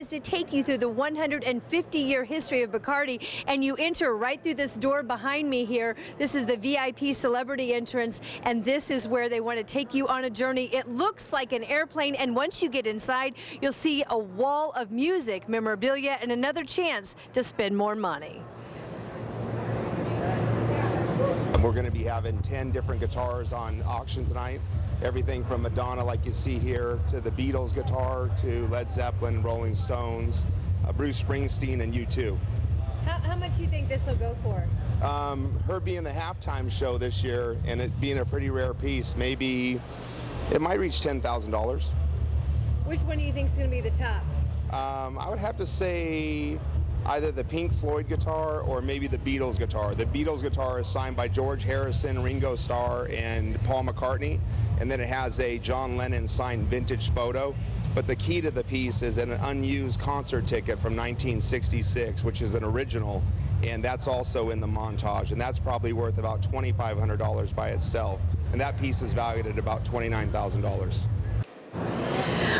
Is to take you through the 150-year history of Bacardi, and you enter right through this door behind me here. This is the VIP celebrity entrance, and this is where they want to take you on a journey. It looks like an airplane, and once you get inside, you'll see a wall of music, memorabilia, and another chance to spend more money. We're going to be having 10 different guitars on auction tonight. Everything from Madonna, like you see here, to the Beatles guitar, to Led Zeppelin, Rolling Stones, Bruce Springsteen, and U2. How much do you think this will go for? Her being the halftime show this year, and it being a pretty rare piece, maybe it might reach $10,000. Which one do you think is going to be the top? I would have to say either the Pink Floyd guitar or maybe the Beatles guitar. The Beatles guitar is signed by George Harrison, Ringo Starr, and Paul McCartney, and then it has a John Lennon signed vintage photo. But the key to the piece is an unused concert ticket from 1966, which is an original, and that's also in the montage, and that's probably worth about $2,500 by itself. And that piece is valued at about $29,000.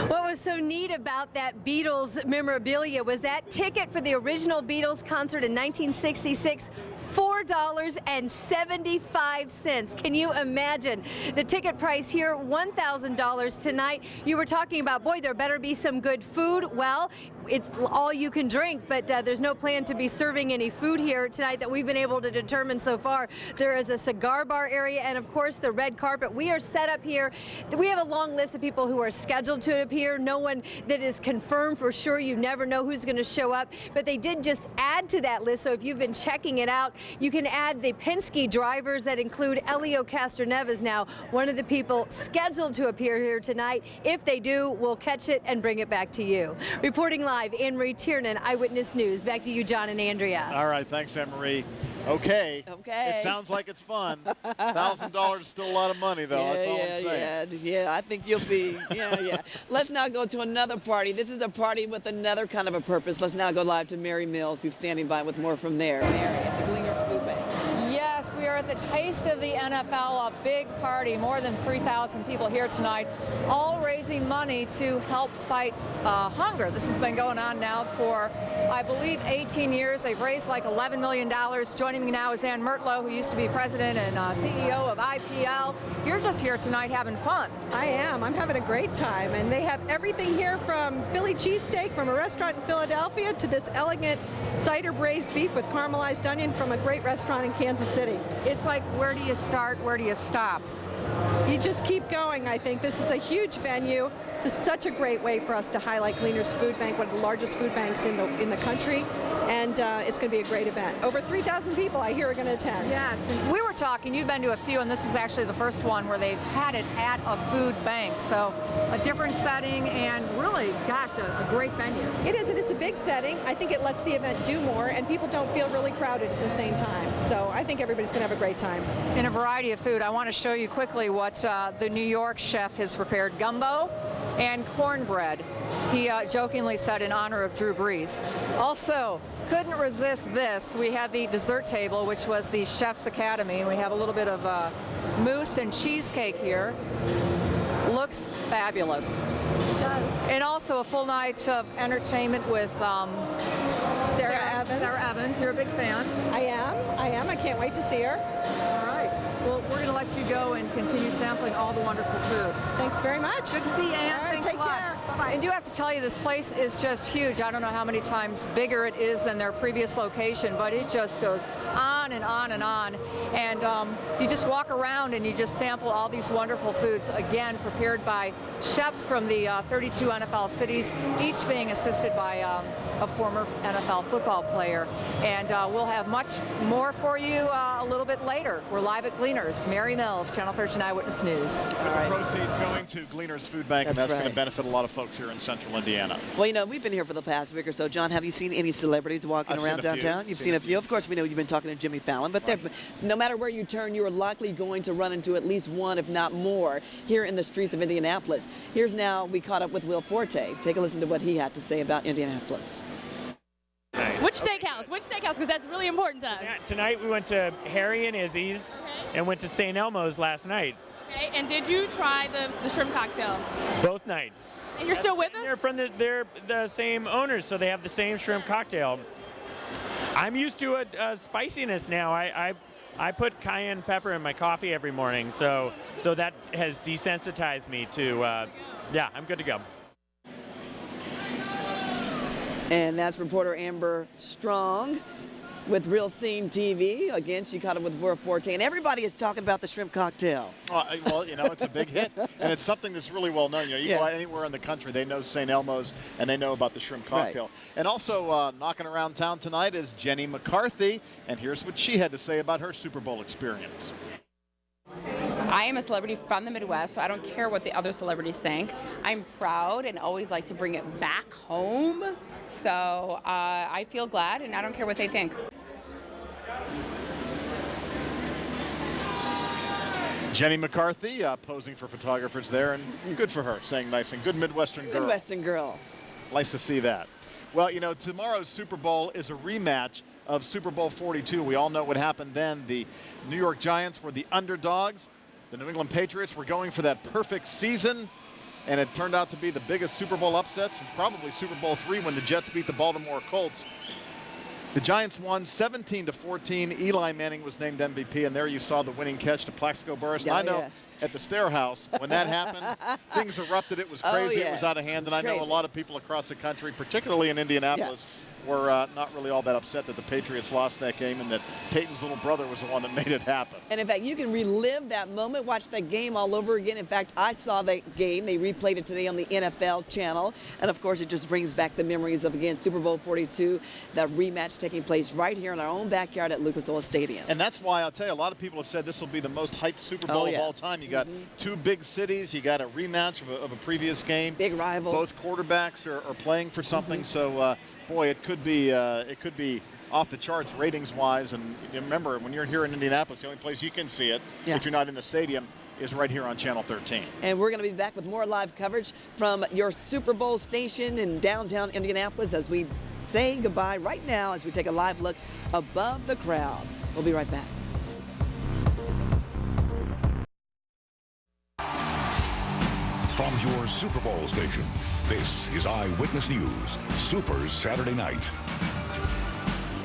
What was so neat about that Beatles memorabilia was that ticket for the original Beatles concert in 1966, $4.75. Can you imagine? The ticket price here, $1,000 tonight. You were talking about, boy, there better be some good food. Well, it's all you can drink, but there's no plan to be serving any food here tonight that we've been able to determine so far. There is a cigar bar area and, of course, the red carpet. We are set up here. We have a long list of people who are scheduled to appear. No one that is confirmed for sure. You never know who's going to show up, but they did just add to that list. So if you've been checking it out, you can add the Penske drivers that include Elio Castroneves now, one of the people scheduled to appear here tonight. If they do, we'll catch it and bring it back to you. Reporting live, Anne-Marie Tiernan, Eyewitness News. Back to you, John and Andrea. All right, thanks, Anne-Marie. Okay. It sounds like it's fun. $1,000 is still a lot of money, though. That's all I'm saying. Yeah, I think you'll be, yeah. Let's now go to another party. This is a party with another kind of a purpose. Let's now go live to Mary Mills, who's standing by with more from there. Mary, at the Gleaners Food Bank. Yes, we are at the Taste of the NFL, a big party, more than 3,000 people here tonight, all raising money to help fight hunger. This has been going on now for, I believe, 18 years. They've raised like $11 million. Joining me now is Ann Mertlow, who used to be president and CEO of IPL. You're just here tonight having fun. I am. I'm having a great time, and they have everything here from Philly cheesesteak from a restaurant in Philadelphia to this elegant cider braised beef with caramelized onion from a great restaurant in Kansas City. It's like, where do you start, where do you stop? You just keep going, I think. This is a huge venue. This is such a great way for us to highlight Gleaners Food Bank, one of the largest food banks in the country, and it's going to be a great event. Over 3,000 people, I hear, are going to attend. Yes, and we were talking, you've been to a few, and this is actually the first one where they've had it at a food bank, so a different setting and really, gosh, a great venue. It is, and it's a big setting. I think it lets the event do more, and people don't feel really crowded at the same time, so I think everybody's going to have a great time. In a variety of food, I want to show you quickly what the New York chef has prepared. Gumbo and cornbread, he jokingly said, in honor of Drew Brees. Also, couldn't resist this. We had the dessert table, which was the Chef's Academy, and we have a little bit of mousse and cheesecake here. Looks fabulous. It does. And also a full night of entertainment with Sarah Evans. Sarah Evans, you're a big fan. I am. I can't wait to see her. All right. Well, we're going to let you go and continue sampling all the wonderful food. Thanks very much. Good to see you, Ann. All right, Thanks take a lot. care. Bye-bye. I do have to tell you, this place is just huge. I don't know how many times bigger it is than their previous location, but it just goes on and on and on. And you just walk around and you just sample all these wonderful foods, again, prepared by chefs from the 32 NFL cities, each being assisted by a former NFL football player. And we'll have much more for you a little bit later. We're live at Gleaners. Mary Mills, Channel 13 Eyewitness News. With the proceeds going to Gleaners Food Bank, and that's going to benefit a lot of folks here in central Indiana. Well, you know, we've been here for the past week or so. John, have you seen any celebrities walking around downtown? You've seen a few. Of course, we know you've been talking to Jimmy Fallon, but no matter where you turn, you are likely going to run into at least one, if not more, here in the streets of Indianapolis. Here's now, we caught up with Will Forte. Take a listen to what he had to say about Indianapolis. Which steakhouse? Which steakhouse? Because that's really important to us. Tonight we went to Harry and Izzy's and went to St. Elmo's last night. Okay, and did you try the shrimp cocktail? Both nights. And you're still with us? They're from they're the same owners, so they have the same shrimp cocktail. I'm used to a spiciness now. I put cayenne pepper in my coffee every morning, so that has desensitized me to, yeah, I'm good to go. And that's reporter Amber Strong with Real Scene TV. Again, she caught it with World 14. And everybody is talking about the shrimp cocktail. Well, you know, it's a big hit, and it's something that's really well known. You know, you go anywhere in the country, they know St. Elmo's, and they know about the shrimp cocktail. Right. And also knocking around town tonight is Jenny McCarthy, and here's what she had to say about her Super Bowl experience. I am a celebrity from the Midwest, so I don't care what the other celebrities think. I'm proud and always like to bring it back home. So I feel glad, and I don't care what they think. Jenny McCarthy posing for photographers there, and good for her, saying nice and good Midwestern girl. Midwestern girl. Nice to see that. Well, you know, tomorrow's Super Bowl is a rematch of Super Bowl 42. We all know what happened then. The New York Giants were the underdogs. The New England Patriots were going for that perfect season, and it turned out to be the biggest Super Bowl upsets, and probably Super Bowl III when the Jets beat the Baltimore Colts. The Giants won 17-14. Eli Manning was named MVP, and there you saw the winning catch to Plaxico Burress. Yeah, I know at the Stair House, when that happened, things erupted. It was crazy. It was out of hand, and I know a lot of people across the country, particularly in Indianapolis, were not really all that upset that the Patriots lost that game and that Peyton's little brother was the one that made it happen. And in fact, you can relive that moment, watch that game all over again. In fact, I saw that game. They replayed it today on the NFL channel. And of course, it just brings back the memories of, again, Super Bowl 42, that rematch taking place right here in our own backyard at Lucas Oil Stadium. And that's why I'll tell you, a lot of people have said this will be the most hyped Super Bowl of all time. You got two big cities. You got a rematch of a previous game. Big rivals. Both quarterbacks are playing for something. So, boy, it could be off the charts ratings-wise. And remember, when you're here in Indianapolis, the only place you can see it, if you're not in the stadium, is right here on Channel 13. And we're going to be back with more live coverage from your Super Bowl station in downtown Indianapolis as we say goodbye right now as we take a live look above the crowd. We'll be right back. From your Super Bowl station, this is Eyewitness News, Super Saturday Night.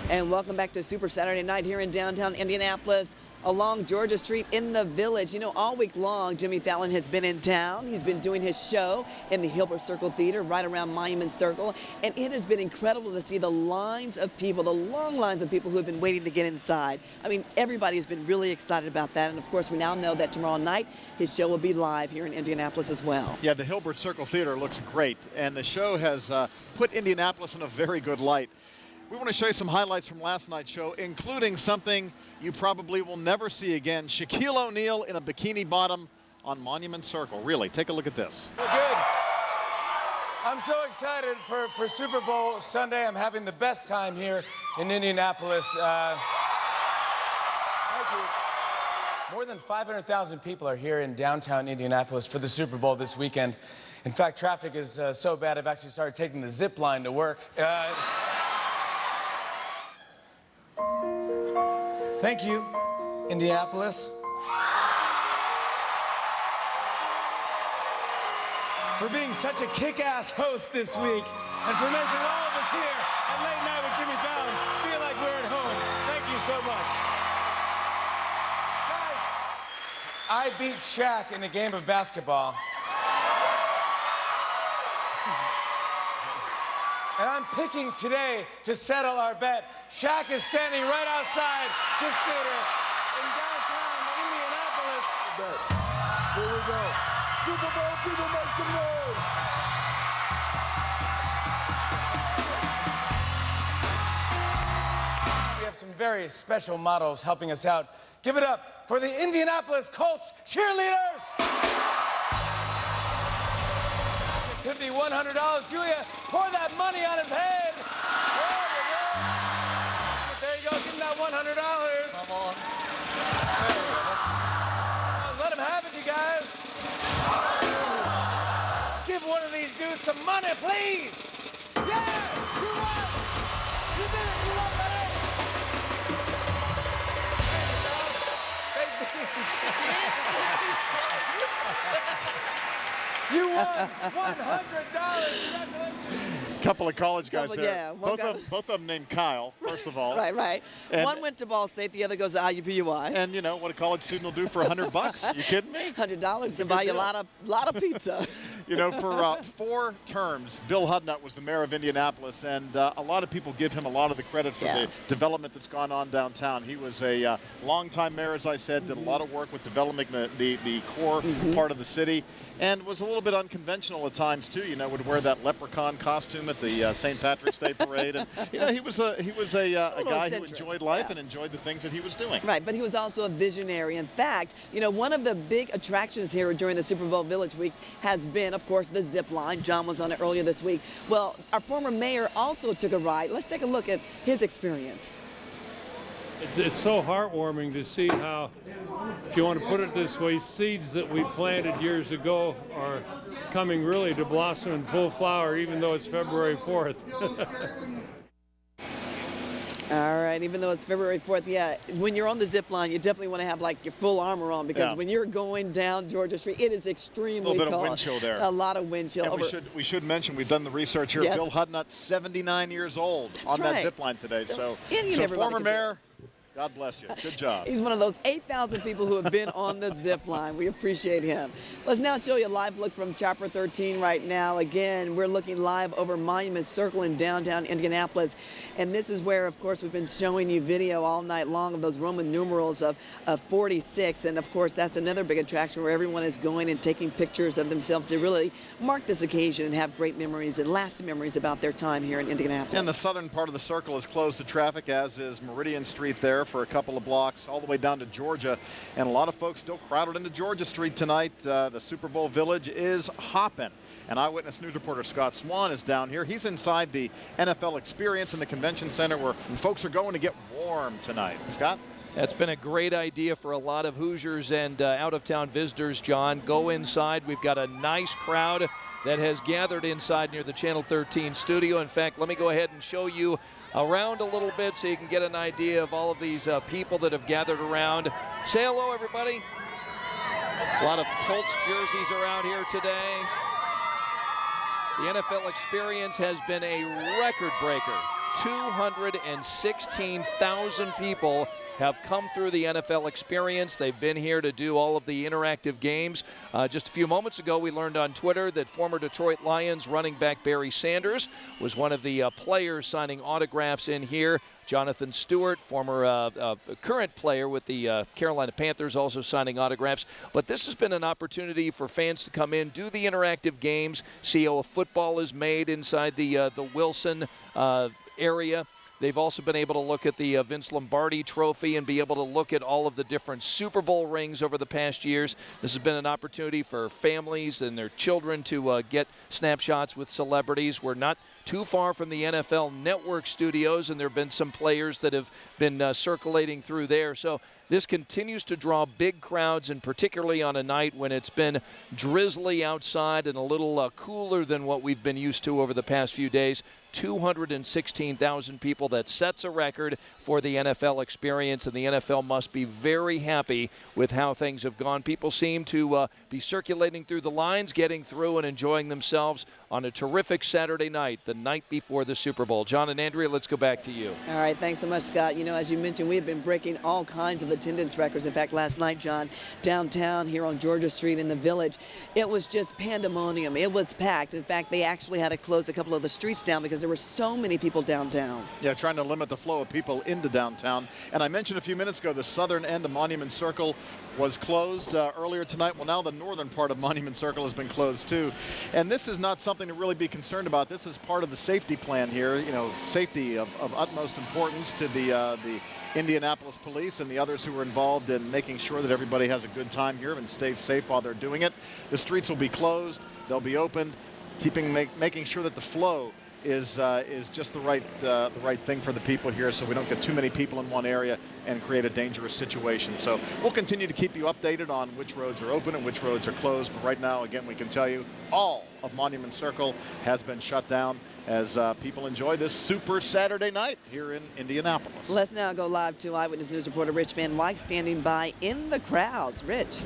And welcome back to Super Saturday Night here in downtown Indianapolis along Georgia Street in the Village. You know, all week long, Jimmy Fallon has been in town. He's been doing his show in the Hilbert Circle Theater right around Monument Circle. And it has been incredible to see the lines of people, the long lines of people who have been waiting to get inside. I mean, everybody has been really excited about that. And of course, we now know that tomorrow night, his show will be live here in Indianapolis as well. Yeah, the Hilbert Circle Theater looks great. And the show has put Indianapolis in a very good light. We want to show you some highlights from last night's show, including something you probably will never see again. Shaquille O'Neal in a bikini bottom on Monument Circle. Really, take a look at this. Well, good. I'm so excited for Super Bowl Sunday. I'm having the best time here in Indianapolis. Thank you. More than 500,000 people are here in downtown Indianapolis for the Super Bowl this weekend. In fact, traffic is so bad, I've actually started taking the zip line to work. Thank you, Indianapolis, for being such a kick-ass host this week and for making all of us here at Late Night with Jimmy Fallon feel like we're at home. Thank you so much. Guys, I beat Shaq in a game of basketball. And I'm picking today to settle our bet. Shaq is standing right outside this theater in downtown Indianapolis. Here we go. Super Bowl people, make some noise. We have some very special models helping us out. Give it up for the Indianapolis Colts cheerleaders. Could be $100. Julia, pour that money on his head. There you go. Give him that $100. Come on. There you go. Let him have it, you guys. Give one of these dudes some money, please. Yeah! You won! You did it! You won, buddy! There you go. Congratulations. Couple of college guys there. Yeah, both of them named Kyle, first of all. Right. And one went to Ball State, the other goes to IUPUI. And you know what a college student will do for $100? You kidding me? $100 can buy you a lot of pizza. You know, for 4 terms, Bill Hudnut was the mayor of Indianapolis, and a lot of people give him a lot of the credit for the development that's gone on downtown. He was a longtime mayor, as I said, did a lot of work with developing the core part of the city, and was a little bit unconventional at times too. You know, would wear that leprechaun costume at the St. Patrick's Day parade, and you know, he was a guy who enjoyed life and enjoyed the things that he was doing. Right, but he was also a visionary. In fact, you know, one of the big attractions here during the Super Bowl Village week has been, of course, the zip line. John was on it earlier this week. Well, our former mayor also took a ride. Let's take a look at his experience. It's so heartwarming to see how, if you want to put it this way, seeds that we planted years ago are coming really to blossom in full flower, even though it's February 4th. All right, even though it's February 4th, yeah, when you're on the zip line, you definitely want to have like your full armor on, because when you're going down Georgia Street, it is extremely cold. A little bit of wind chill there. A lot of wind chill. And we should mention, we've done the research here. Yes. Bill Hudnut, 79 years old on that zip line today. So former mayor, God bless you. Good job. He's one of those 8,000 people who have been on the zip line. We appreciate him. Let's now show you a live look from Chapter 13 right now. Again, we're looking live over Monument Circle in downtown Indianapolis. And this is where, of course, we've been showing you video all night long of those Roman numerals of 46. And, of course, that's another big attraction where everyone is going and taking pictures of themselves to really mark this occasion and have great memories and lasting memories about their time here in Indianapolis. And the southern part of the circle is closed to traffic, as is Meridian Street there for a couple of blocks, all the way down to Georgia. And a lot of folks still crowded into Georgia Street tonight. The Super Bowl Village is hopping. And Eyewitness News reporter Scott Swan is down here. He's inside the NFL Experience in the Convention Center, where folks are going to get warm tonight. Scott? That's been a great idea for a lot of Hoosiers and out-of-town visitors, John. Go inside. We've got a nice crowd that has gathered inside near the Channel 13 studio. In fact, let me go ahead and show you around a little bit so you can get an idea of all of these people that have gathered around. Say hello, everybody. A lot of Colts jerseys around here today. The NFL Experience has been a record breaker. 216,000 people have come through the NFL Experience. They've been here to do all of the interactive games. Just a few moments ago, we learned on Twitter that former Detroit Lions running back Barry Sanders was one of the players signing autographs in here. Jonathan Stewart, former current player with the Carolina Panthers, also signing autographs. But this has been an opportunity for fans to come in, do the interactive games, see how a football is made inside the Wilson area. They've also been able to look at the Vince Lombardi Trophy and be able to look at all of the different Super Bowl rings over the past years. This has been an opportunity for families and their children to get snapshots with celebrities. We're not too far from the NFL Network studios, and there have been some players that have been circulating through there. So this continues to draw big crowds, and particularly on a night when it's been drizzly outside and a little cooler than what we've been used to over the past few days. 216,000 people. That sets a record for the NFL Experience, and the NFL must be very happy with how things have gone. People seem to be circulating through the lines, getting through and enjoying themselves on a terrific Saturday night, the night before the Super Bowl. John and Andrea, let's go back to you. All right, thanks so much, Scott. You know, as you mentioned, we have been breaking all kinds of attendance records. In fact, last night, John, downtown here on Georgia Street in the Village, it was just pandemonium. It was packed. In fact, they actually had to close a couple of the streets down because there were so many people downtown. Yeah, trying to limit the flow of people into downtown. And I mentioned a few minutes ago, the southern end of Monument Circle was closed earlier tonight. Well, now the northern part of Monument Circle has been closed too. And this is not something to really be concerned about. This is part of the safety plan here. You know, safety of utmost importance to the Indianapolis police and the others who are involved in making sure that everybody has a good time here and stays safe while they're doing it. The streets will be closed. They'll be opened, making sure that the flow is just the right thing for the people here, so we don't get too many people in one area and create a dangerous situation. So we'll continue to keep you updated on which roads are open and which roads are closed. But right now, again, we can tell you all of Monument Circle has been shut down as people enjoy this Super Saturday night here in Indianapolis. Let's now go live to Eyewitness News reporter Rich Van Wyk standing by in the crowds. Rich.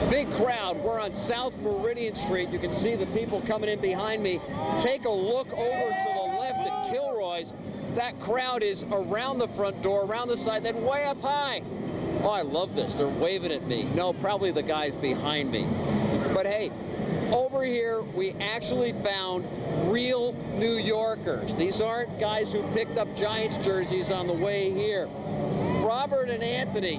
Big crowd. We're on South Meridian Street. You can see the people coming in behind me. Take a look over to the left at Kilroy's. That crowd is around the front door, around the side, then way up high. Oh, I love this. They're waving at me. No, probably the guys behind me. But hey, over here, we actually found real New Yorkers. These aren't guys who picked up Giants jerseys on the way here. Robert and Anthony,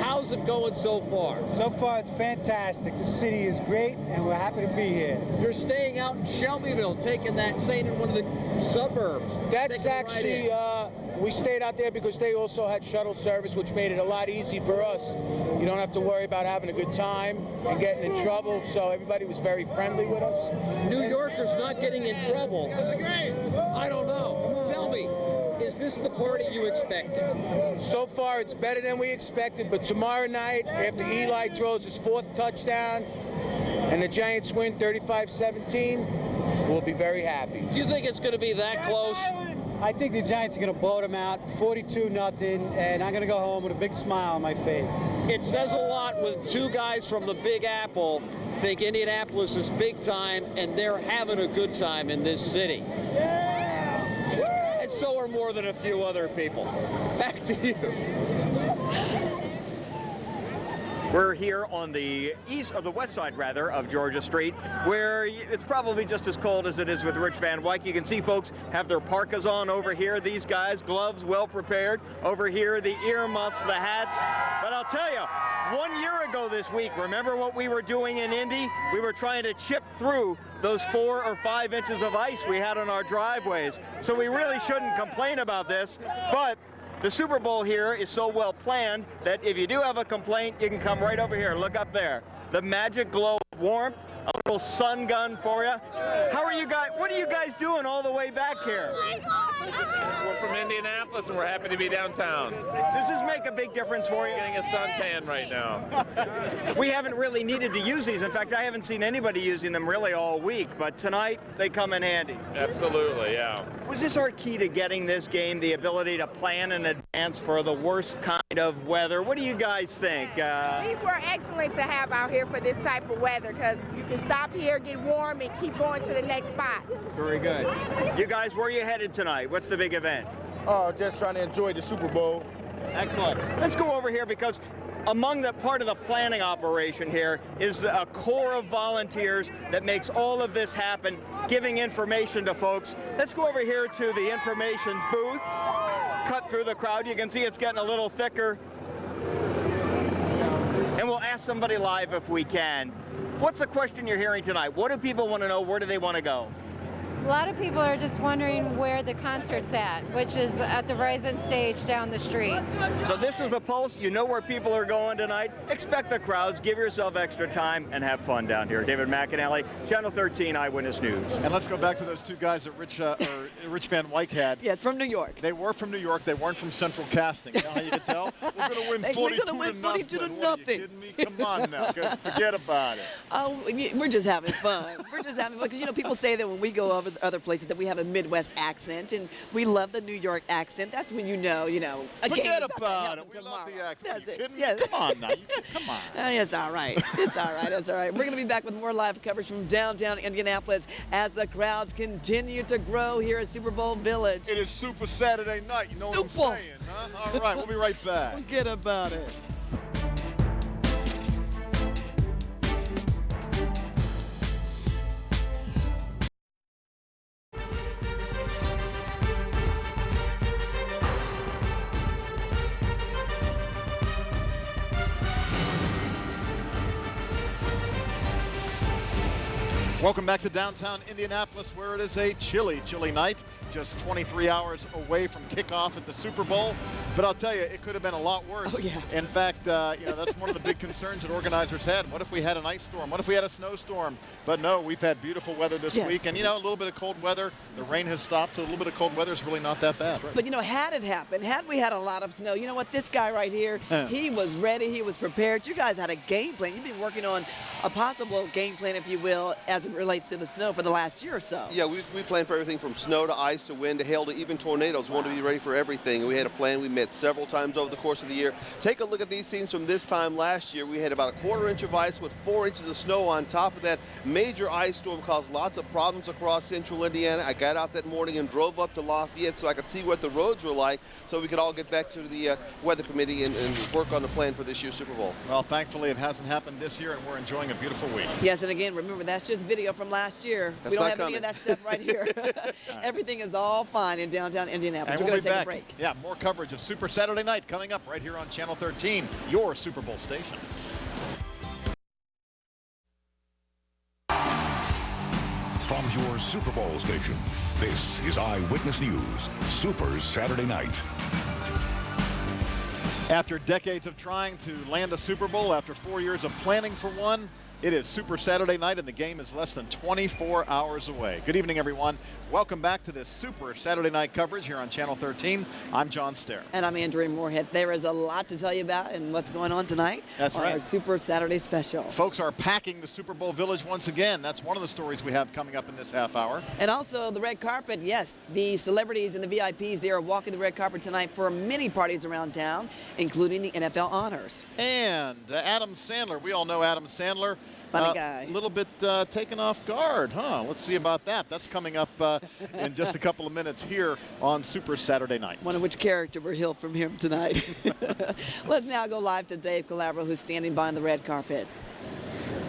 how's it going so far? So far, it's fantastic. The city is great, and we're happy to be here. You're staying out in Shelbyville, staying in one of the suburbs. That's actually, we stayed out there because they also had shuttle service, which made it a lot easier for us. You don't have to worry about having a good time and getting in trouble, so everybody was very friendly with us. New Yorkers not getting in trouble. I don't know. Tell me, is this the party you expected? So far, it's better than we expected, but tomorrow night, after Eli throws his 4th touchdown and the Giants win 35-17, we'll be very happy. Do you think it's going to be that close? I think the Giants are going to blow them out, 42-0, and I'm going to go home with a big smile on my face. It says a lot with two guys from the Big Apple think Indianapolis is big time, and they're having a good time in this city. And so are more than a few other people. Back to you. We're here on the west side rather, of Georgia Street, where it's probably just as cold as it is with Rich Van Wyk. You can see folks have their parkas on over here. These guys, gloves well prepared. Over here, the earmuffs, the hats. But I'll tell you, 1 year ago this week, remember what we were doing in Indy? We were trying to chip through those 4 or 5 inches of ice we had on our driveways. So we really shouldn't complain about this, but the Super Bowl here is so well planned that if you do have a complaint, you can come right over here. Look up there. The magic glow of warmth, a little sun gun for you. How are you guys? What are you guys doing all the way back here? We're from Indianapolis and we're happy to be downtown. Does this make a big difference for you? Getting a suntan right now. We haven't really needed to use these. In fact, I haven't seen anybody using them really all week, but tonight they come in handy. Absolutely, yeah. Was this our key to getting this game, the ability to plan in advance for the worst kind of weather? What do you guys think? These were excellent to have out here for this type of weather because you can stop here, get warm, and keep going to the next spot. Very good. You guys, where are you headed tonight? What's the big event? Oh, just trying to enjoy the Super Bowl. Excellent. Let's go over here because among the part of the planning operation here is a core of volunteers that makes all of this happen, giving information to folks. Let's go over here to the information booth. Cut through the crowd. You can see it's getting a little thicker. And we'll ask somebody live if we can. What's the question you're hearing tonight? What do people want to know? Where do they want to go? A lot of people are just wondering where the concert's at, which is at the Verizon stage down the street. So this is the Pulse. You know where people are going tonight. Expect the crowds. Give yourself extra time and have fun down here. David McAnally, Channel 13 Eyewitness News. And let's go back to those two guys that Rich Van Wyk had. Yeah, it's from New York. They were from New York. They weren't from Central Casting. You know how you can tell? We're going to win 42 to nothing. What are you kidding me? Come on now. Forget about it. Oh, we're just having fun. We're just having fun because, you know, people say that when we go over other places that we have a Midwest accent, and we love the New York accent. That's when you know, a Forget game about it. We love the accent. That's it. Yeah. Come on now. Come on. It's all right. It's all right. It's all right. We're going to be back with more live coverage from downtown Indianapolis as the crowds continue to grow here at Super Bowl Village. It is Super Saturday night. You know what I'm saying, huh? All right. We'll be right back. Forget about it. Welcome back to downtown Indianapolis, where it is a chilly, chilly night. just 23 hours away from kickoff at the Super Bowl. But I'll tell you, it could have been a lot worse. Oh, yeah. In fact, that's one of the big concerns that organizers had. What if we had an ice storm? What if we had a snowstorm? But no, we've had beautiful weather this week. And, a little bit of cold weather. The rain has stopped, so a little bit of cold weather is really not that bad. But, had it happened, had we had a lot of snow, you know what, this guy right here, he was ready, he was prepared. You guys had a game plan. You've been working on a possible game plan, if you will, as it relates to the snow for the last year or so. Yeah, we planned for everything from snow to ice to wind to hail to even tornadoes. We wanted to be ready for everything. We had a plan. We met several times over the course of the year. Take a look at these scenes from this time last year. We had about a 1/4 inch of ice with 4 inches of snow on top of that. Major ice storm caused lots of problems across central Indiana. I got out that morning and drove up to Lafayette so I could see what the roads were like so we could all get back to the weather committee and work on the plan for this year's Super Bowl. Well, thankfully it hasn't happened this year, and we're enjoying a beautiful week. Yes, and again, remember, that's just video from last year. That's we don't not have coming. any of that stuff right here. Everything is all fine in downtown Indianapolis. And We're we'll going to take be back. a break. Yeah, more coverage of Super Saturday Night coming up right here on Channel 13, your Super Bowl station. From your Super Bowl station, this is Eyewitness News, Super Saturday Night. After decades of trying to land a Super Bowl, after 4 years of planning for one, it is Super Saturday Night, and the game is less than 24 hours away. Good evening, everyone. Welcome back to this Super Saturday Night coverage here on Channel 13. I'm John Stair. And I'm Andrea Moorhead. There is a lot to tell you about and what's going on tonight. That's on right. Our Super Saturday special. Folks are packing the Super Bowl Village once again. That's one of the stories we have coming up in this half hour. And also the red carpet. Yes, the celebrities and the VIPs, they are walking the red carpet tonight for many parties around town, including the NFL honors. And Adam Sandler. We all know Adam Sandler. Funny guy. A little bit taken off guard, huh? Let's see about that. That's coming up in just a couple of minutes here on Super Saturday Night. Wonder which character we'll hear from him tonight. Let's now go live to Dave Calabro, who's standing by on the red carpet.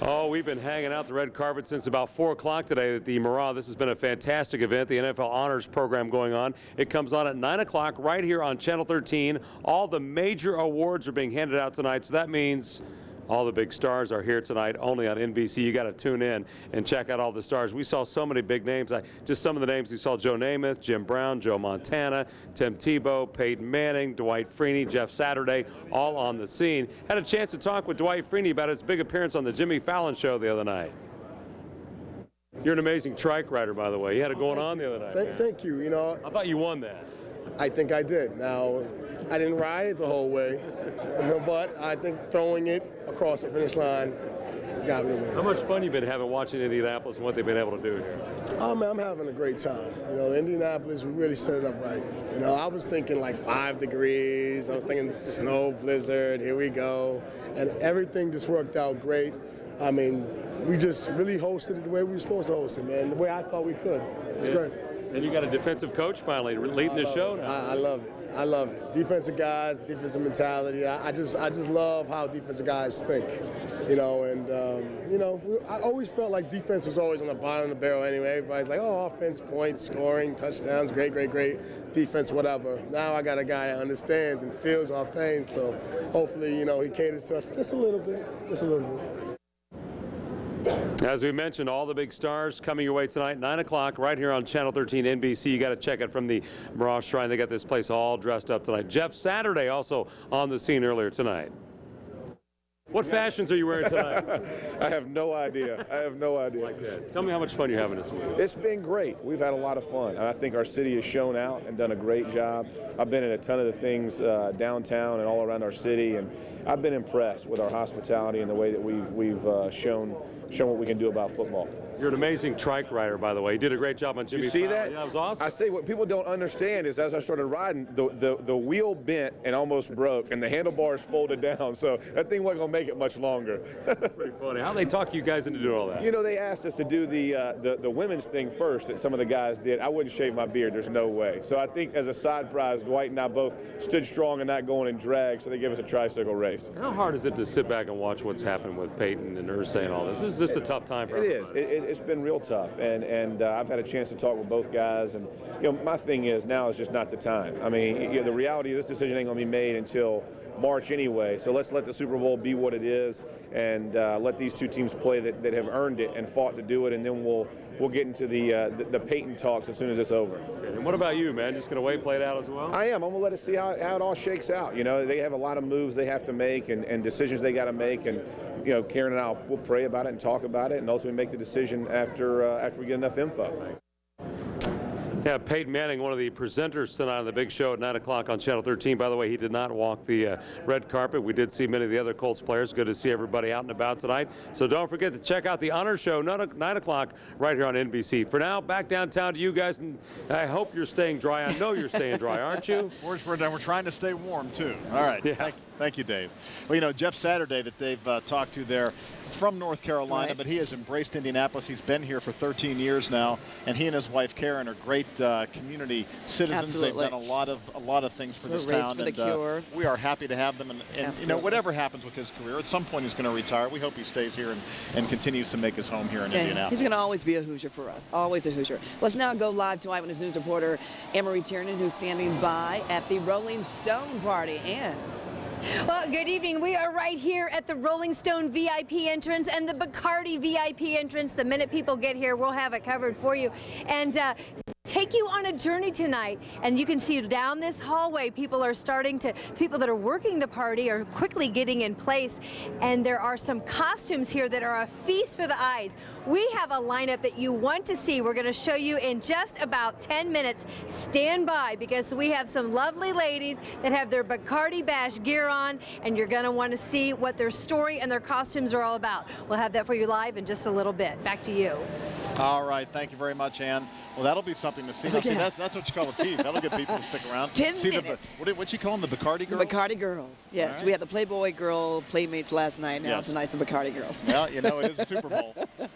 Oh, we've been hanging out the red carpet since about 4 o'clock today at the Mirage. This has been a fantastic event, the NFL Honors program going on. It comes on at 9 o'clock right here on Channel 13. All the major awards are being handed out tonight, so that means all the big stars are here tonight only on NBC. You got to tune in and check out all the stars. We saw so many big names. Just some of the names we saw: Joe Namath, Jim Brown, Joe Montana, Tim Tebow, Peyton Manning, Dwight Freeney, Jeff Saturday, all on the scene. Had a chance to talk with Dwight Freeney about his big appearance on the Jimmy Fallon show the other night. You're an amazing trike rider, by the way. You had it going on the other night. Thank you. I thought you won that. I think I did. Now, I didn't ride it the whole way, but I think throwing it across the finish line got me the win. How much fun you been having watching Indianapolis and what they've been able to do here? Oh, man, I'm having a great time. Indianapolis, we really set it up right. I was thinking like 5 degrees. I was thinking snow, blizzard, here we go. And everything just worked out great. I mean, we just really hosted it the way we were supposed to host it, man, the way I thought we could. It was great. And you got a defensive coach finally leading the show now. I love it. I love it. Defensive guys, defensive mentality. I just love how defensive guys think. I always felt like defense was always on the bottom of the barrel anyway. Everybody's like, oh, offense, points, scoring, touchdowns, great. Defense, whatever. Now I got a guy that understands and feels our pain. So hopefully, he caters to us just a little bit. As we mentioned, all the big stars coming your way tonight, 9 o'clock, right here on Channel 13 NBC. You got to check it from the Mirage Shrine. They got this place all dressed up tonight. Jeff Saturday also on the scene earlier tonight. What fashions are you wearing tonight? I have no idea. Like that. Tell me how much fun you're having this week. It's been great. We've had a lot of fun. I think our city has shown out and done a great job. I've been in a ton of the things downtown and all around our city, and I've been impressed with our hospitality and the way that we've shown what we can do about football. You're an amazing trike rider, by the way. You did a great job on Jimmy You see Fallon. that? Yeah, that was awesome. I say what people don't understand is as I started riding, the wheel bent and almost broke, and the handlebars folded down, so that thing wasn't going to make it much longer. Pretty funny. How they talk you guys into doing all that? They asked us to do the women's thing first that some of the guys did. I wouldn't shave my beard. There's no way. So I think as a side prize, Dwight and I both stood strong and not going in drag, so they gave us a tricycle race. How hard is it to sit back and watch what's happened with Peyton and Irsay and all this? This is just a tough time for everybody. It is. it's been real tough, and I've had a chance to talk with both guys, and my thing is now is just not the time. I mean, the reality of this decision ain't gonna be made until March anyway, so let's let the Super Bowl be what it is, and let these two teams play that have earned it and fought to do it, and then we'll get into the Peyton talks as soon as it's over. And what about you, man? Just going to wait, play it out as well? I am. I'm going to let it see how it all shakes out. They have a lot of moves they have to make and decisions they got to make, and Karen and I will pray about it and talk about it, and ultimately make the decision after we get enough info. Yeah, Peyton Manning, one of the presenters tonight on the big show at 9 o'clock on Channel 13. By the way, he did not walk the red carpet. We did see many of the other Colts players. Good to see everybody out and about tonight. So don't forget to check out the Honor Show, 9 o'clock, right here on NBC. For now, back downtown to you guys, and I hope you're staying dry. I know you're staying dry, aren't you? We're trying to stay warm, too. All right. Yeah. Thank you, Dave. Well, Jeff Saturday that they've talked to there from North Carolina, Right. but he has embraced Indianapolis. He's been here for 13 years now, and he and his wife Karen are great community citizens. Absolutely. They've done a lot of things for this Race town, for the and Cure. we are happy to have them. And Absolutely. whatever happens with his career, at some point he's going to retire. We hope he stays here and continues to make his home here in Indianapolis. He's going to always be a Hoosier for us, always a Hoosier. Let's now go live to Eyewitness News reporter Emery Tiernan, who's standing by at the Rolling Stone party. And well, good evening. We are right here at the Rolling Stone VIP entrance and the Bacardi VIP entrance. The minute people get here, we'll have it covered for you. And take you on a journey tonight, and you can see down this hallway people that are working the party are quickly getting in place, and there are some costumes here that are a feast for the eyes. We have a lineup that you want to see. We're going to show you in just about 10 minutes. Stand by, because we have some lovely ladies that have their Bacardi Bash gear on, and you're going to want to see what their story and their costumes are all about. We'll have that for you live in just a little bit. Back to you. All right, thank you very much, Ann. Well, that'll be something to see. Now, see, that's what you call a tease. That'll get people to stick around. 10 see minutes. What you call them, the Bacardi girls? The Bacardi Girls. Yes, Right. we had the Playboy Girl Playmates last night. Now Yes. tonight's the Bacardi Girls. Well, it is a Super Bowl,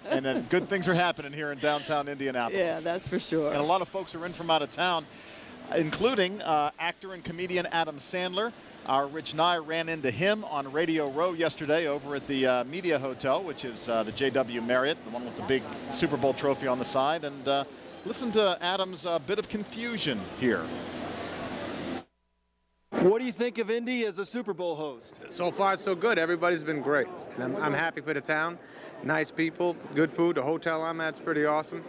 and then good things are happening here in downtown Indianapolis. Yeah, that's for sure. And a lot of folks are in from out of town, including actor and comedian Adam Sandler. Our Rich Nye ran into him on Radio Row yesterday over at the Media Hotel, which is the JW Marriott, the one with the big Super Bowl trophy on the side. And listen to Adam's bit of confusion here. What do you think of Indy as a Super Bowl host? So far, so good. Everybody's been great. And I'm happy for the town. Nice people, good food. The hotel I'm at's pretty awesome.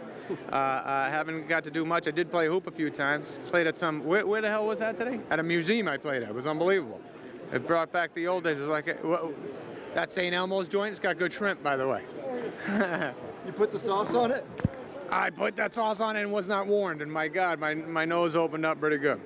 I haven't got to do much. I did play hoop a few times. Played at some, where the hell was that today? At a museum I played at. It was unbelievable. It brought back the old days. It was like, that St. Elmo's joint, it's got good shrimp, by the way. You put the sauce on it? I put that sauce on it and was not warned. And my God, my nose opened up pretty good.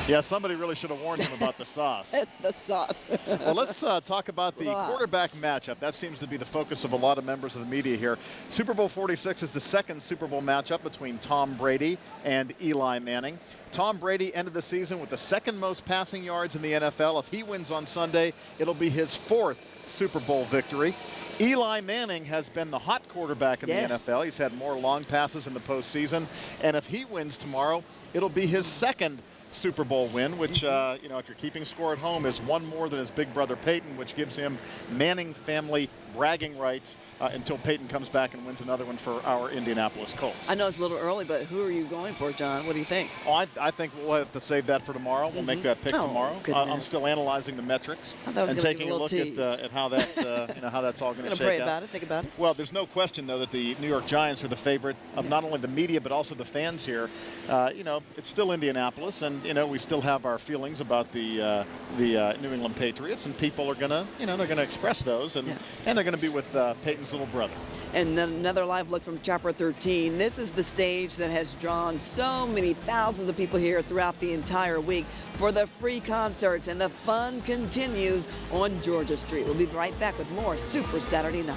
Yeah, somebody really should have warned him about the sauce. The sauce. Well, let's talk about the quarterback matchup. That seems to be the focus of a lot of members of the media here. Super Bowl 46 is the second Super Bowl matchup between Tom Brady and Eli Manning. Tom Brady ended the season with the second most passing yards in the NFL. If he wins on Sunday, it'll be his fourth Super Bowl victory. Eli Manning has been the hot quarterback in the NFL. He's had more long passes in the postseason. And if he wins tomorrow, it'll be his second Super Bowl win, which, if you're keeping score at home, is one more than his big brother Peyton, which gives him Manning family bragging rights until Peyton comes back and wins another one for our Indianapolis Colts. I know it's a little early, but who are you going for, John? What do you think? Oh, I think we'll have to save that for tomorrow. We'll make that pick tomorrow. I'm still analyzing the metrics and taking a look at how that how that's all going to shake pray out. about it, think about it. Well, there's no question though that the New York Giants are the favorite of not only the media but also the fans here. It's still Indianapolis, and we still have our feelings about the New England Patriots, and people are gonna they're gonna express those, and they're gonna be with Peyton's little brother. And then another live look from Chopper 13. This is the stage that has drawn so many thousands of people here throughout the entire week for the free concerts, and the fun continues on Georgia Street. We'll be right back with more Super Saturday Night.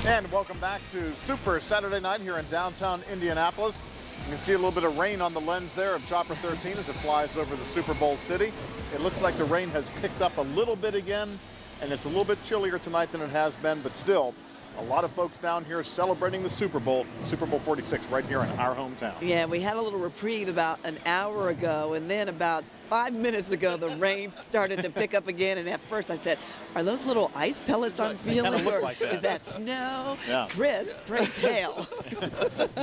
And welcome back to Super Saturday Night here in downtown Indianapolis. You can see a little bit of rain on the lens there of Chopper 13 as it flies over the Super Bowl city. It looks like the rain has picked up a little bit again, and it's a little bit chillier tonight than it has been, but still a lot of folks down here celebrating the Super Bowl 46 right here in our hometown. Yeah, we had a little reprieve about an hour ago, and then about 5 minutes ago, the rain started to pick up again, and at first I said, are those little ice pellets I'm feeling, or like that. is that snow? Yeah. Chris, pray tell.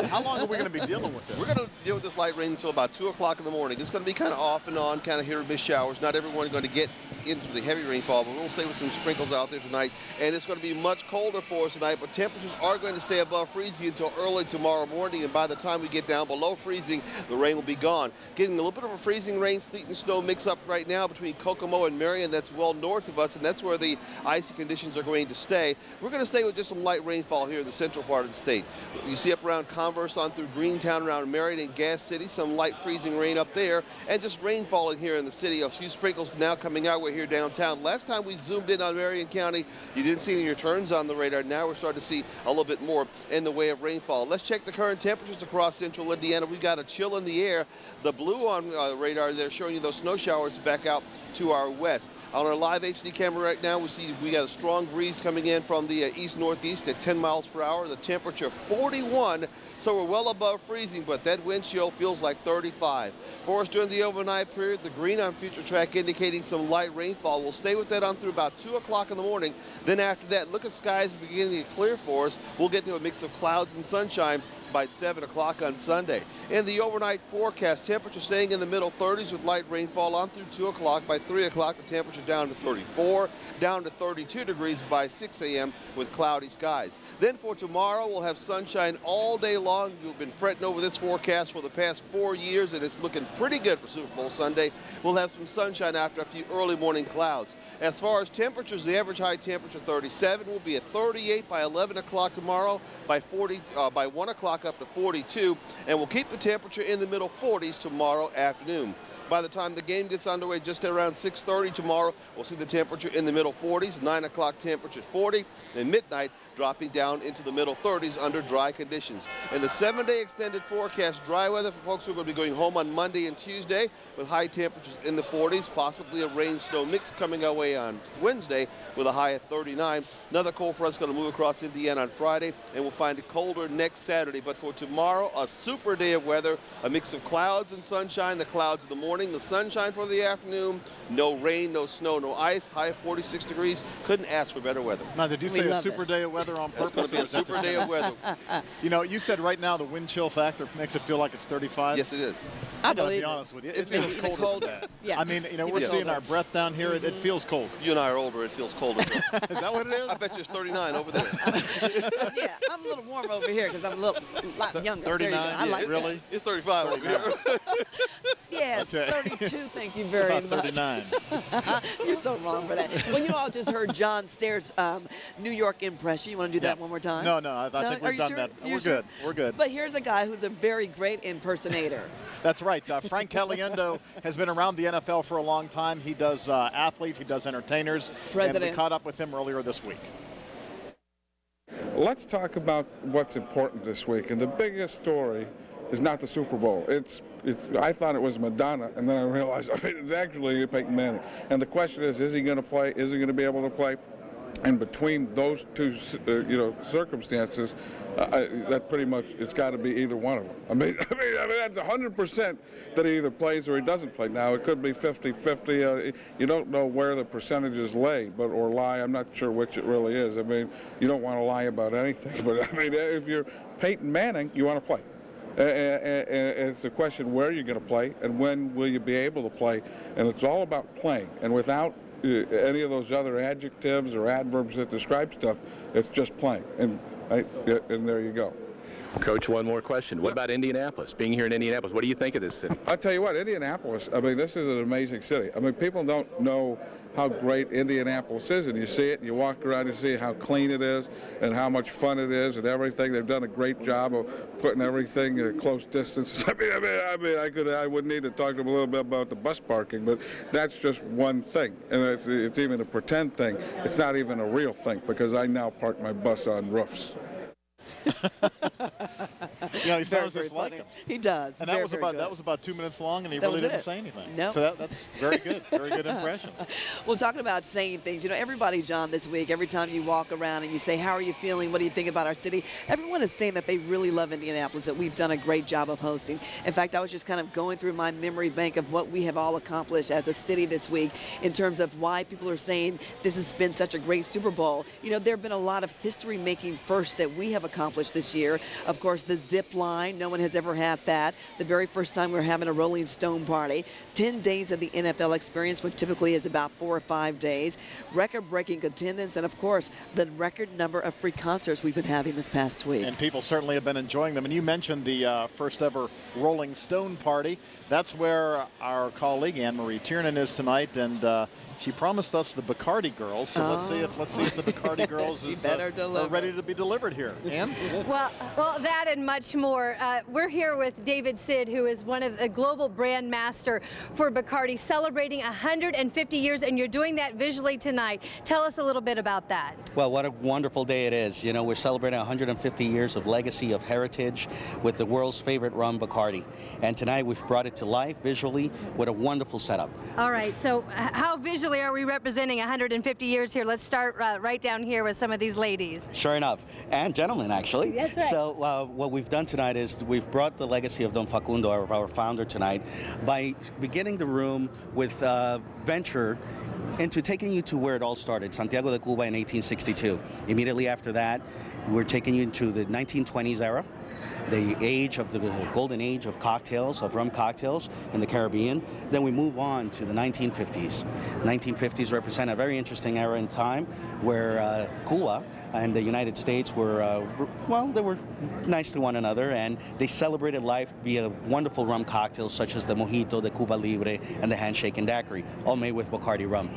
How long are we going to be dealing with this? We're going to deal with this light rain until about 2 o'clock in the morning. It's going to be kind of off and on, kind of hit or miss showers. Not everyone's going to get into the heavy rainfall, but we'll stay with some sprinkles out there tonight. And it's going to be much colder for us tonight, but temperatures are going to stay above freezing until early tomorrow morning. And by the time we get down below freezing, the rain will be gone. Getting a little bit of a freezing rain, sleet, and snow mix up right now between Kokomo and Marion. That's well north of us, and that's where the icy conditions are going to stay. We're going to stay with just some light rainfall here in the central part of the state. You see up around Converse on through Greentown, around Marion and Gas City, some light freezing rain up there, and just rain falling here in the city. A few sprinkles now coming our way here downtown. Last time we zoomed in on Marion County, you didn't see any returns on the radar. Now we're starting to see a little bit more in the way of rainfall. Let's check the current temperatures across central Indiana. We've got a chill in the air. The blue on the radar there showing you those snow showers back out to our west. On our live HD camera right now, we got a strong breeze coming in from the east-northeast at 10 miles per hour. The temperature 41, so we're well above freezing, but that wind chill feels like 35. For us during the overnight period, the green on future track indicating some light rainfall. We'll stay with that on through about 2 o'clock in the morning. Then after that, look at skies beginning to clear for us. We'll get to a mix of clouds and sunshine by 7 o'clock on Sunday. In the overnight forecast, temperature staying in the middle 30s with light rainfall on through 2 o'clock. By 3 o'clock, the temperature down to 34, down to 32 degrees by 6 a.m. with cloudy skies. Then for tomorrow, we'll have sunshine all day long. You've been fretting over this forecast for the past 4 years, and it's looking pretty good for Super Bowl Sunday. We'll have some sunshine after a few early morning clouds. As far as temperatures, the average high temperature 37 will be at 38 by 11 o'clock tomorrow, by 1 o'clock up to 42, and we'll keep the temperature in the middle 40s tomorrow afternoon. By the time the game gets underway just around 6:30 tomorrow, we'll see the temperature in the middle 40s, 9 o'clock temperature 40, and midnight dropping down into the middle 30s under dry conditions. In the 7-day extended forecast, dry weather for folks who are going to be going home on Monday and Tuesday with high temperatures in the 40s, possibly a rain-snow mix coming our way on Wednesday with a high of 39. Another cold front is going to move across Indiana on Friday, and we'll find it colder next Saturday. But for tomorrow, a super day of weather, a mix of clouds and sunshine, the clouds in the morning, the sunshine for the afternoon, no rain, no snow, no ice, high of 46 degrees. Couldn't ask for better weather. Now, did you say a super day of weather on purpose? It's going to be a super day of weather. You know, you said right now the wind chill factor makes it feel like it's 35. Yes, it is. I gotta be honest with you. It feels colder than that. Yeah. I mean, you know, we're seeing our breath down here. It feels cold. You and I are older. It feels colder. Is that what it is? I bet you it's 39 over there. Yeah, I'm a little warm over here because I'm a lot younger. 39, I like really? It's 35 over here. Yes, Okay. 32, thank you very It's about much. 39. You're so wrong for that. Well, you all just heard John Stairs' New York impression. You want to do that one more time? No, I think Are we've you done sure? that. You're We're sure? good. We're good. But here's a guy who's a very great impersonator. That's right. Frank Caliendo has been around the NFL for a long time. He does athletes. He does entertainers. And we Presidents. caught up with him earlier this week. Let's talk about what's important this week. And the biggest story is not the Super Bowl. I thought it was Madonna, and then I realized it's actually Peyton Manning. And the question is he going to play? Is he going to be able to play? And between those two, circumstances, that pretty much it's got to be either one of them. I mean that's 100% that he either plays or he doesn't play. Now it could be 50-50. You don't know where the percentages or lie. I'm not sure which it really is. I mean, you don't want to lie about anything. But I mean, if you're Peyton Manning, you want to play. It's the question where you're going to play and when will you be able to play, and it's all about playing. And without any of those other adjectives or adverbs that describe stuff, it's just playing. And there you go. Coach, one more question. What about Indianapolis? Being here in Indianapolis, what do you think of this city? I'll tell you what, Indianapolis, I mean, this is an amazing city. I mean, people don't know how great Indianapolis is, and you see it, and you walk around and see how clean it is and how much fun it is and everything. They've done a great job of putting everything at close distance. I would need to talk to them a little bit about the bus parking, but that's just one thing, and it's even a pretend thing. It's not even a real thing because I now park my bus on roofs. You know, he sounds just like him. He does. And very, that was about 2 minutes long, and he That really was didn't it. say anything. Nope. So that's very good. Very good impression. Well, talking about saying things, you know, everybody, John, this week, every time you walk around and you say, how are you feeling? What do you think about our city? Everyone is saying that they really love Indianapolis, that we've done a great job of hosting. In fact, I was just kind of going through my memory bank of what we have all accomplished as a city this week in terms of why people are saying this has been such a great Super Bowl. You know, there have been a lot of history-making firsts that we have accomplished this year. Of course, the zip line, no one has ever had that. The very first time we were having a Rolling Stone party. 10 days of the NFL experience, which typically is about 4 or 5 days. Record-breaking attendance, and of course, the record number of free concerts we've been having this past week. And people certainly have been enjoying them. And you mentioned the first ever Rolling Stone party. That's where our colleague Anne-Marie Tiernan is tonight, and she promised us the Bacardi girls. So let's see if the Bacardi girls are ready to be delivered here. Ann? Well, that and much more. We're here with David Sid, who is one of the global brand master for Bacardi, celebrating 150 years, and you're doing that visually tonight. Tell us a little bit about that. Well, what a wonderful day it is. You know, we're celebrating 150 years of legacy, of heritage with the world's favorite rum, Bacardi. And tonight we've brought it to life visually with a wonderful setup. All right, so how visually are we representing 150 years here? Let's start right down here with some of these ladies. Sure enough, and gentlemen, actually. That's right. So what we've done tonight is we've brought the legacy of Don Facundo, our founder tonight, by beginning the room with venture into taking you to where it all started, Santiago de Cuba in 1862. Immediately after that, we're taking you into the 1920s era, the age of the golden age of cocktails, of rum cocktails in the Caribbean. Then we move on to the 1950s. 1950s represent a very interesting era in time where Cuba and the United States were, they were nice to one another, and they celebrated life via wonderful rum cocktails such as the Mojito, the Cuba Libre, and the Handshake and Daiquiri, all made with Bacardi rum.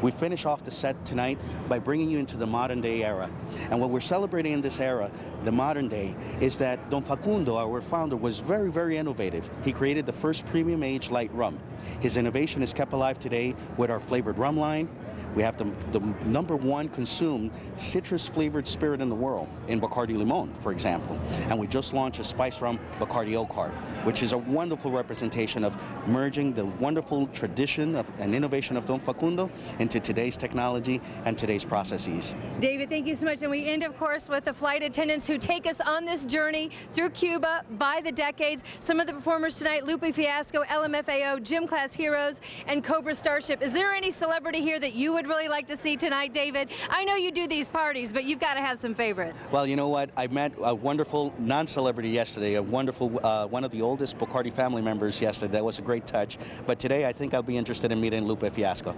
We finish off the set tonight by bringing you into the modern day era. And what we're celebrating in this era, the modern day, is that Don Facundo, our founder, was very, very innovative. He created the first premium age light rum. His innovation is kept alive today with our flavored rum line. We have the #1 consumed citrus-flavored spirit in the world in Bacardi Limon, for example. And we just launched a spice rum, Bacardi Oak Heart, which is a wonderful representation of merging the wonderful tradition of and innovation of Don Facundo into today's technology and today's processes. David, thank you so much. And we end, of course, with the flight attendants who take us on this journey through Cuba by the decades. Some of the performers tonight, Lupe Fiasco, LMFAO, Gym Class Heroes, and Cobra Starship. Is there any celebrity here that you would really like to see tonight, David? I know you do these parties, but you've got to have some favorites. Well, you know what? I met a wonderful non-celebrity yesterday, a wonderful, one of the oldest Bacardi family members yesterday. That was a great touch. But today, I think I'll be interested in meeting Lupe Fiasco.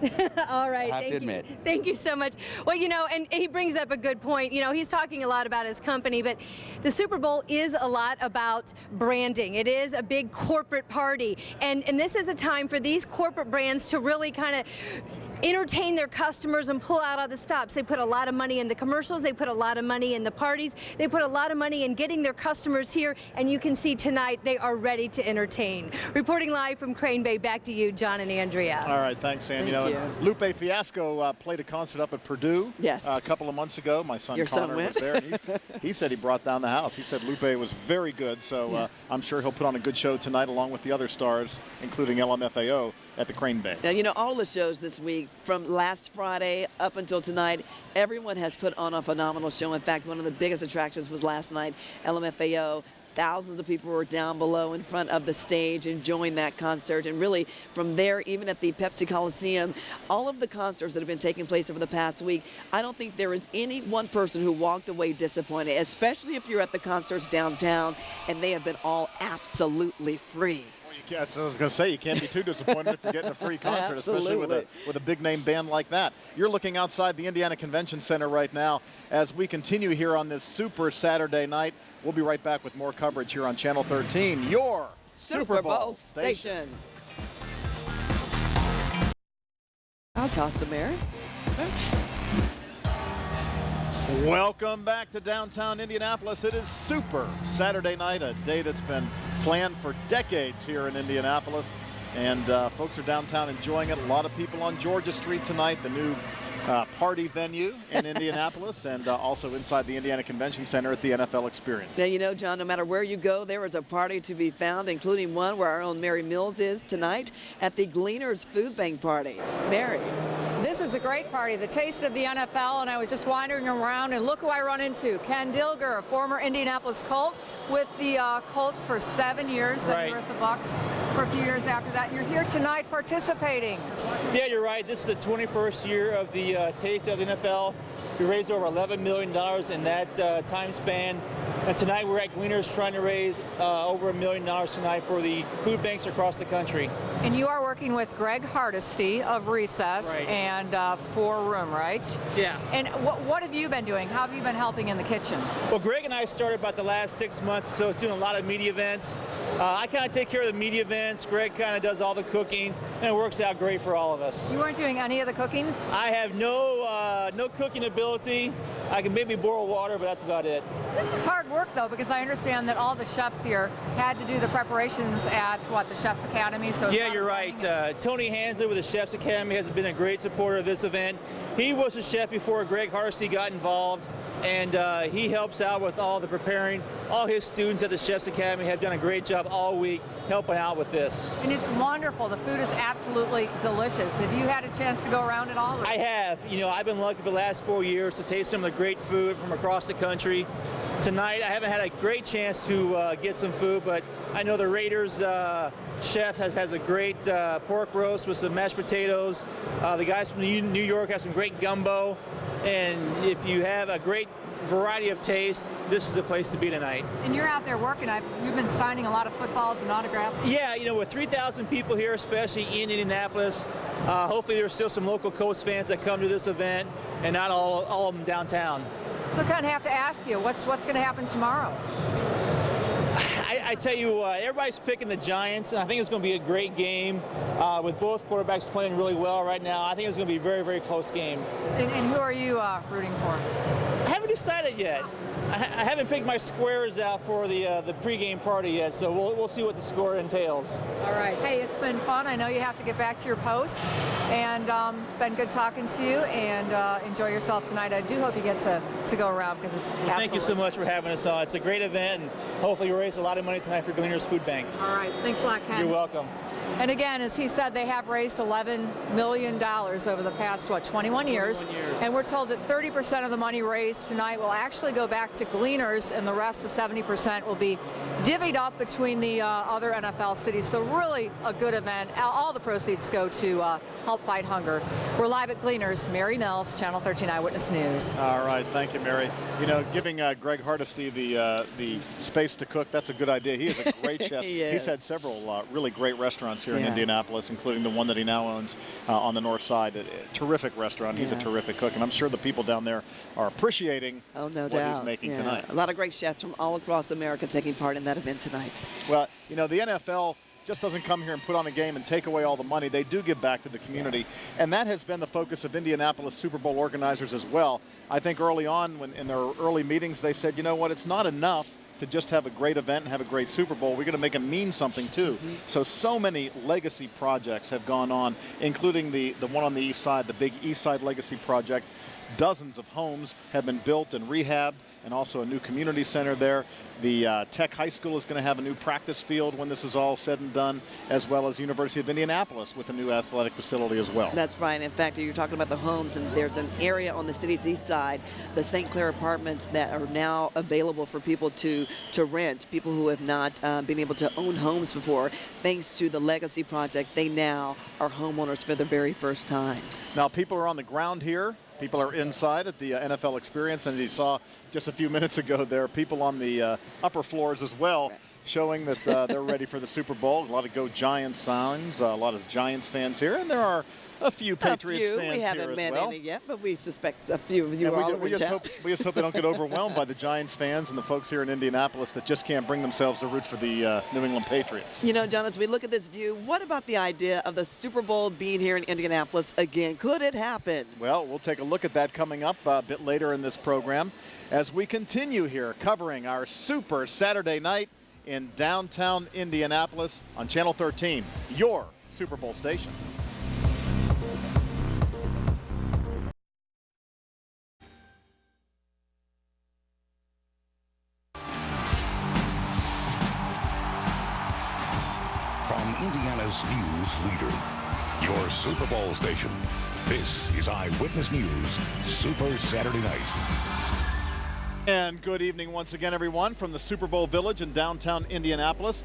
All right. I have to admit. Thank you so much. Well, you know, and he brings up a good point. You know, he's talking a lot about his company, but the Super Bowl is a lot about branding. It is a big corporate party. And this is a time for these corporate brands to really kind of entertain their customers and pull out all the stops. They put a lot of money in the commercials. They put a lot of money in the parties. They put a lot of money in getting their customers here. And you can see tonight they are ready to entertain. Reporting live from Crane Bay, back to you, John and Andrea. All right, thanks, Sam. You know, Lupe Fiasco played a concert up at Purdue a couple of months ago. My son Connor was there. And he said he brought down the house. He said Lupe was very good. So I'm sure he'll put on a good show tonight along with the other stars, including LMFAO at the Crane Bay. Now, you know, all the shows this week, from last Friday up until tonight, everyone has put on a phenomenal show. In fact, one of the biggest attractions was last night, LMFAO. Thousands of people were down below in front of the stage enjoying that concert. And really, from there, even at the Pepsi Coliseum, all of the concerts that have been taking place over the past week, I don't think there is any one person who walked away disappointed, especially if you're at the concerts downtown, and they have been all absolutely free. That's what I was going to say. You can't be too disappointed if you're getting a free concert, especially with a big name band like that. You're looking outside the Indiana Convention Center right now as we continue here on this Super Saturday night. We'll be right back with more coverage here on Channel 13, your Super Bowl station. I'll toss some air. Welcome back to downtown Indianapolis. It is Super Saturday night, a day that's been planned for decades here in Indianapolis. And folks are downtown enjoying it. A lot of people on Georgia Street tonight, the new party venue in Indianapolis and also inside the Indiana Convention Center at the NFL Experience. Yeah, you know, John, no matter where you go, there is a party to be found, including one where our own Mary Mills is tonight at the Gleaners Food Bank Party. Mary. This is a great party, the taste of the NFL, and I was just wandering around, and look who I run into. Ken Dilger, a former Indianapolis Colt, with the Colts for 7 years. Then you were at the Bucks for a few years after that. You're here tonight participating. Yeah, you're right. This is the 21st year of the taste of the NFL. We raised over $11 million in that time span. And tonight we're at Gleaners trying to raise over $1 million tonight for the food banks across the country. And you are working with Greg Hardesty of Recess and 4 Room, right? Yeah. And what have you been doing? How have you been helping in the kitchen? Well, Greg and I started about the last 6 months, so it's doing a lot of media events. I kind of take care of the media events. Greg kind of does all the cooking, and it works out great for all of us. You weren't doing any of the cooking? I have no cooking ability. I can maybe boil water, but that's about it. This is hard work, though, because I understand that all the chefs here had to do the preparations at, the Chef's Academy. So yeah, you're right. Tony Hansler with the Chef's Academy has been a great supporter of this event. He was a chef before Greg Hardesty got involved, and he helps out with all the preparing. All his students at the Chef's Academy have done a great job all week helping out with this. And it's wonderful. The food is absolutely delicious. Have you had a chance to go around at all? I have. You know, I've been lucky for the last 4 years to taste some of the great food from across the country. Tonight, I haven't had a great chance to get some food, but I know the Raiders chef has a great pork roast with some mashed potatoes. The guys from New York have some great gumbo. And if you have a great variety of taste, this is the place to be tonight. And you're out there working. You've been signing a lot of footballs and autographs. Yeah, you know, with 3,000 people here, especially in Indianapolis, hopefully there's still some local Colts fans that come to this event, and not all of them downtown. So kind of have to ask you, what's going to happen tomorrow? I tell you, everybody's picking the Giants, and I think it's going to be a great game with both quarterbacks playing really well right now. I think it's going to be a very, very close game. And who are you rooting for? I haven't decided yet. I haven't picked my squares out for the pregame party yet, so we'll see what the score entails. All right. Hey, it's been fun. I know you have to get back to your post, and been good talking to you, and enjoy yourself tonight. I do hope you get to go around, because it's absolutely. Thank you so much for having us on. It's a great event, and hopefully you'll raise a lot of money tonight for Gleaners Food Bank. All right. Thanks a lot, Ken. You're welcome. And again, as he said, they have raised $11 million over the past, 21 years. And we're told that 30% of the money raised tonight will actually go back to Gleaners, and the rest, the 70%, will be divvied up between the other NFL cities. So really a good event. All the proceeds go to help fight hunger. We're live at Gleaners. Mary Mills, Channel 13 Eyewitness News. All right. Thank you, Mary. You know, giving Greg Hardesty the space to cook, that's a good idea. He is a great chef. He's had several really great restaurants here in Indianapolis, including the one that he now owns on the north side. A terrific restaurant. He's a terrific cook, and I'm sure the people down there are appreciating what he's making tonight. A lot of great chefs from all across America taking part in that event tonight. Well, you know, the NFL just doesn't come here and put on a game and take away all the money. They do give back to the community, and that has been the focus of Indianapolis Super Bowl organizers as well. I think early on, when in their early meetings, they said, you know what, it's not enough to just have a great event and have a great Super Bowl. We're going to make it mean something too. So many legacy projects have gone on, including the one on the east side, the big East Side Legacy Project. Dozens of homes have been built and rehabbed, and also a new community center there. The Tech High School is going to have a new practice field when this is all said and done, as well as University of Indianapolis with a new athletic facility as well. That's right. In fact, you're talking about the homes, and there's an area on the city's east side, the St. Clair apartments, that are now available for people to rent, people who have not been able to own homes before. Thanks to the Legacy Project, they now are homeowners for the very first time. Now, people are on the ground here. People are inside at the NFL Experience, and as you saw just a few minutes ago, there are people on the upper floors as well, showing that they're ready for the Super Bowl. A lot of Go Giants signs, a lot of Giants fans here, and there are a few Patriots fans here as well. We haven't met any yet, but we suspect a few of you we just hope they don't get overwhelmed by the Giants fans and the folks here in Indianapolis that just can't bring themselves to root for the New England Patriots. You know, John, as we look at this view, what about the idea of the Super Bowl being here in Indianapolis again? Could it happen? Well, we'll take a look at that coming up a bit later in this program as we continue here covering our Super Saturday night in downtown Indianapolis on Channel 13, your Super Bowl station. Indiana's news leader. Your Super Bowl station. This is Eyewitness News, Super Saturday Night. And good evening once again, everyone, from the Super Bowl Village in downtown Indianapolis.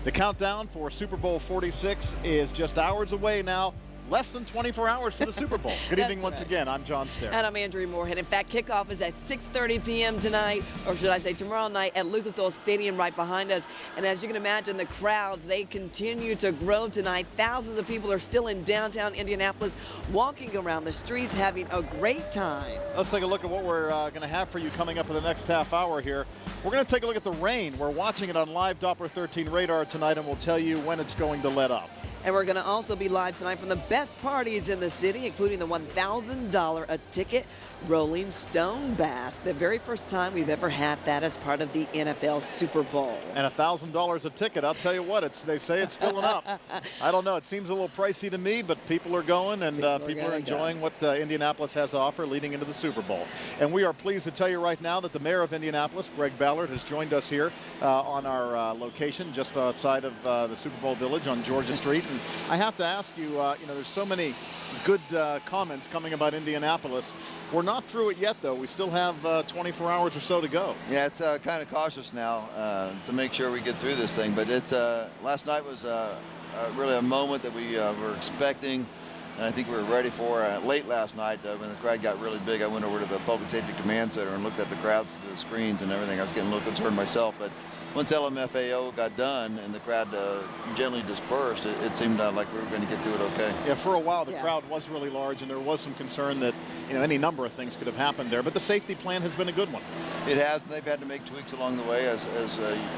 The countdown for Super Bowl 46 is just hours away now. Less than 24 hours to the Super Bowl. Good evening once again. I'm John Sterr. And I'm Andrea Moorhead. In fact, kickoff is at 6:30 p.m. tonight, or should I say tomorrow night, at Lucas Oil Stadium right behind us. And as you can imagine, the crowds, they continue to grow tonight. Thousands of people are still in downtown Indianapolis, walking around the streets, having a great time. Let's take a look at what we're going to have for you coming up in the next half hour here. We're going to take a look at the rain. We're watching it on live Doppler 13 radar tonight, and we'll tell you when it's going to let up. And we're going to also be live tonight from the best parties in the city, including the $1,000 a ticket Rolling Stone Basque. The very first time we've ever had that as part of the NFL Super Bowl. And $1,000 a ticket, I'll tell you what, they say it's filling up. I don't know, it seems a little pricey to me, but people are going, and people are enjoying what Indianapolis has to offer leading into the Super Bowl. And we are pleased to tell you right now that the mayor of Indianapolis, Greg Ballard, has joined us here on our location just outside of the Super Bowl Village on Georgia Street. And I have to ask you, there's so many good comments coming about Indianapolis. We're not through it yet, though. We still have 24 hours or so to go. Yeah, it's kind of cautious now to make sure we get through this thing. But it's last night was really a moment that we were expecting, and I think we were ready for. Late last night, when the crowd got really big, I went over to the Public Safety Command Center and looked at the crowds, the screens and everything. I was getting a little concerned myself, but once LMFAO got done and the crowd gently dispersed, it seemed like we were going to get through it okay. Yeah, for a while the crowd was really large, and there was some concern that any number of things could have happened there. But the safety plan has been a good one. It has, and they've had to make tweaks along the way, as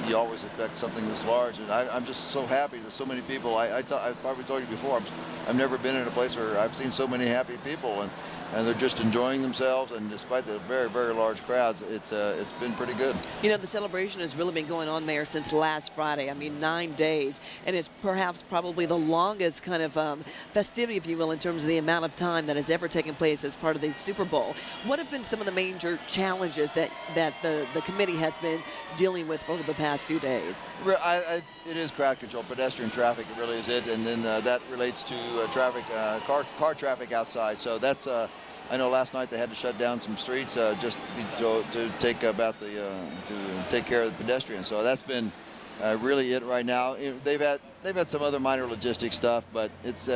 you always expect something this large. And I'm just so happy that so many people. I probably told you before, I've never been in a place where I've seen so many happy people, and they're just enjoying themselves. And despite the very, very large crowds, it's been pretty good. The celebration has really been going on, Mayor, since last Friday. I mean, 9 days, and it's probably the longest kind of festivity, if you will, in terms of the amount of time that has ever taken place as part of the Super Bowl. What have been some of the major challenges that the committee has been dealing with over the past few days? It is crowd control, pedestrian traffic. It really is it, and then that relates to traffic, car traffic outside. So that's. I know last night they had to shut down some streets just to take care of the pedestrians. So that's been really it right now. They've had some other minor logistic stuff, but it's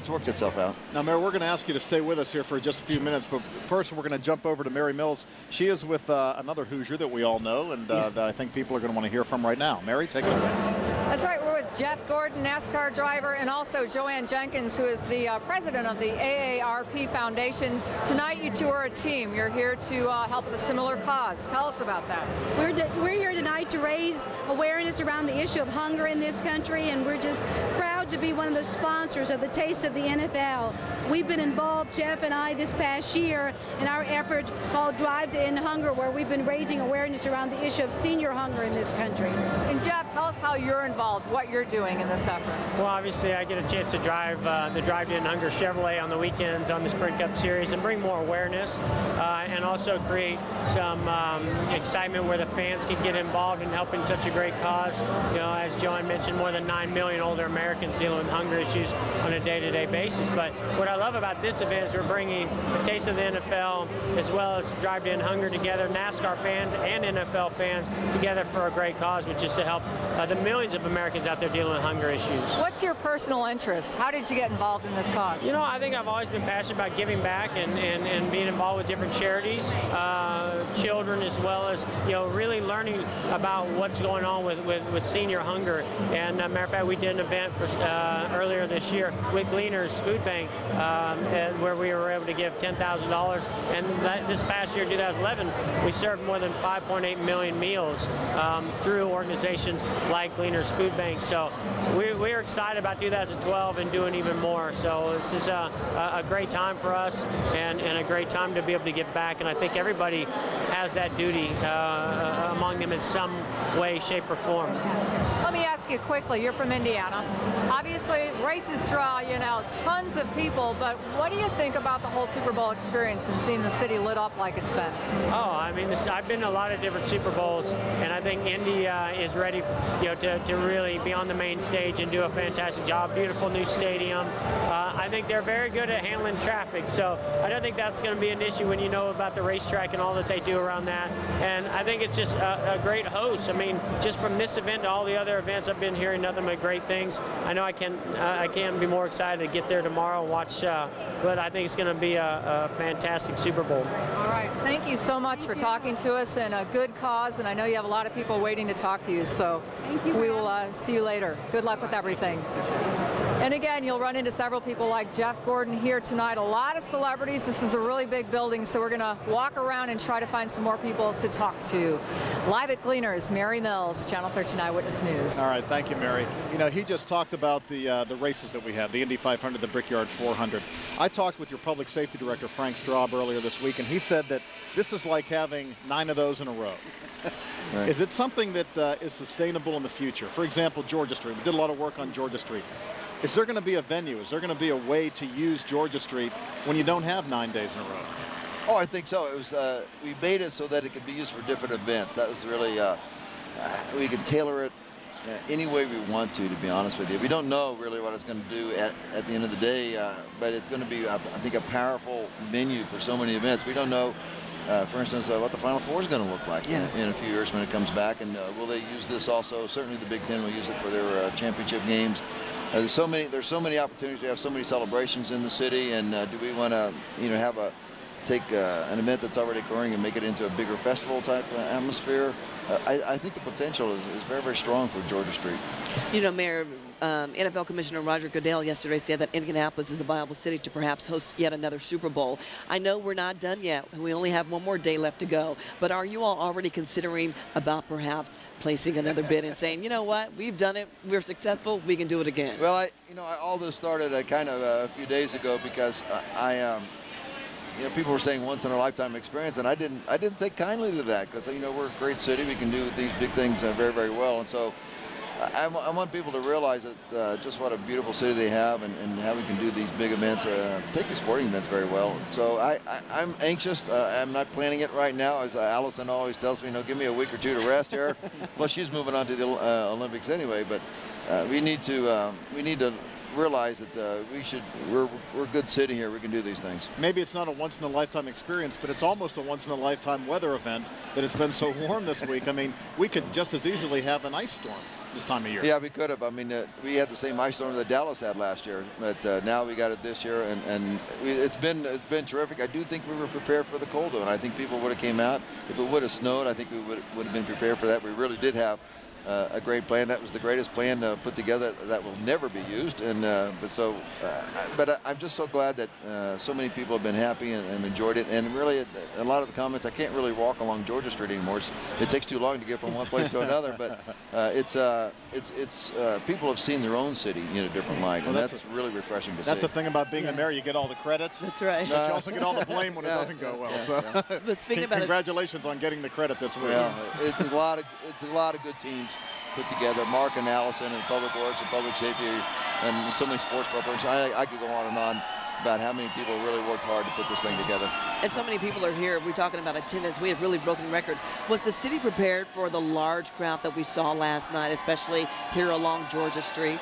worked itself out. Now, Mayor, we're going to ask you to stay with us here for just a few minutes, but first we're going to jump over to Mary Mills. She is with another Hoosier that we all know, and that I think people are going to want to hear from right now. Mary, take it away. That's right. We're with Jeff Gordon, NASCAR driver, and also Joanne Jenkins, who is the president of the AARP Foundation. Tonight, you two are a team. You're here to help with a similar cause. Tell us about that. We're here tonight to raise awareness around the issue of hunger in this country, and we're just proud to be one of the sponsors of the Taste of the NFL. We've been involved, Jeff and I, this past year in our effort called Drive to End Hunger, where we've been raising awareness around the issue of senior hunger in this country. And Jeff, tell us how you're involved, what you're doing in this effort. Well, obviously, I get a chance to drive the Drive to End Hunger Chevrolet on the weekends on the Sprint Cup Series and bring more awareness and also create some excitement where the fans can get involved in helping such a great cause. As John mentioned, more than 9 million older Americans dealing with hunger issues on a day-to-day basis. But what I love about this event is we're bringing the Taste of the NFL as well as Drive to End Hunger together, NASCAR fans and NFL fans together for a great cause, which is to help the millions of Americans out there dealing with hunger issues. What's your personal interest? How did you get involved in this cause? I think I've always been passionate about giving back and being involved with different charities, children as well as, really learning about what's going on with senior hunger. And matter of fact, we did an event earlier this year with Gleaners Food Bank where we were able to give $10,000. And this past year, 2011, we served more than 5.8 million meals through organizations like Gleaners Food Bank. So we're excited about 2012 and doing even more. So this is a great time for us and a great time to be able to give back. And I think everybody has that duty among them in some way, shape, or form. Let me ask you quickly, you're from Indiana. Obviously, races draw, tons of people, but what do you think about the whole Super Bowl experience and seeing the city lit up like it's been? Oh, I mean, I've been to a lot of different Super Bowls, and I think Indy is ready, to really be on the main stage and do a fantastic job. Beautiful new stadium. I think they're very good at handling traffic, so I don't think that's going to be an issue when you know about the racetrack and all that they do around that. And I think it's just a great host. I mean, just from this event to all the other events, I've been hearing nothing but great things. I know I can't be more excited to get there tomorrow and watch, but I think it's going to be a fantastic Super Bowl. All right, thank you so much for talking to us, and a good cause, and I know you have a lot of people waiting to talk to you, so we will see you later. Good luck with everything. And again, you'll run into several people like Jeff Gordon here tonight, a lot of celebrities. This is a really big building, so we're going to walk around and try to find some more people to talk to. Live at Gleaners, Mary Mills, Channel 13 Eyewitness News. All right, thank you, Mary. He just talked about the races that we have, the Indy 500, the Brickyard 400. I talked with your public safety director, Frank Straub, earlier this week, and he said that this is like having 9 of those in a row. Right. Is it something that is sustainable in the future? For example, Georgia Street. We did a lot of work on Georgia Street. Is there going to be a venue? Is there going to be a way to use Georgia Street when you don't have 9 days in a row? Oh, I think so. It was we made it so that it could be used for different events. That was really we can tailor it any way we want to be honest with you. We don't know really what it's going to do at the end of the day, but it's going to be, I think, a powerful venue for so many events. We don't know, for instance, what the Final Four is going to look like in a few years when it comes back, and will they use this also? Certainly the Big Ten will use it for their championship games. There's so many opportunities. We have so many celebrations in the city, and do we want to take an event that's already occurring and make it into a bigger festival type atmosphere? I think the potential is very, very strong for Georgia Street. Mayor, NFL Commissioner Roger Goodell yesterday said that Indianapolis is a viable city to perhaps host yet another Super Bowl. I know we're not done yet. We only have one more day left to go. But are you all already considering about perhaps placing another bid and saying, you know what, we've done it, we're successful, we can do it again? Well, all this started kind of a few days ago because people were saying once in a lifetime experience, and I didn't take kindly to that because we're a great city. We can do these big things very, very well, and so I want people to realize that just what a beautiful city they have, and how we can do these big events, particularly sporting events, very well. So I'm anxious. I'm not planning it right now, as Allison always tells me. Give me a week or two to rest here. Plus, she's moving on to the Olympics anyway. But we need to realize that we're a good city here. We can do these things. Maybe it's not a once-in-a-lifetime experience, but it's almost a once-in-a-lifetime weather event that it's been so warm this week. I mean, we could just as easily have an ice storm this time of year. Yeah, we could have. I mean, we had the same ice storm that Dallas had last year, but now we got it this year, and it's been terrific. I do think we were prepared for the cold, and I think people would have came out. If it would have snowed, I think we would have been prepared for that. We really did have a great plan. That was the greatest plan put together that will never be used. And but I'm just so glad that so many people have been happy and enjoyed it. And really, a lot of the comments, I can't really walk along Georgia Street anymore. It takes too long to get from one place to another. But it's people have seen their own city in a different light, and that's really refreshing to see. That's the thing about being the mayor. You get all the credit. That's right. But you also get all the blame when it doesn't go well. So But speaking about congratulations on getting the credit this week. Well, it's a lot of good teams put together. Mark and Allison and Public Works and Public Safety and so many sports corporations. I could go on and on about how many people really worked hard to put this thing together. And so many people are here. We're talking about attendance. We have really broken records. Was the city prepared for the large crowd that we saw last night, especially here along Georgia Street?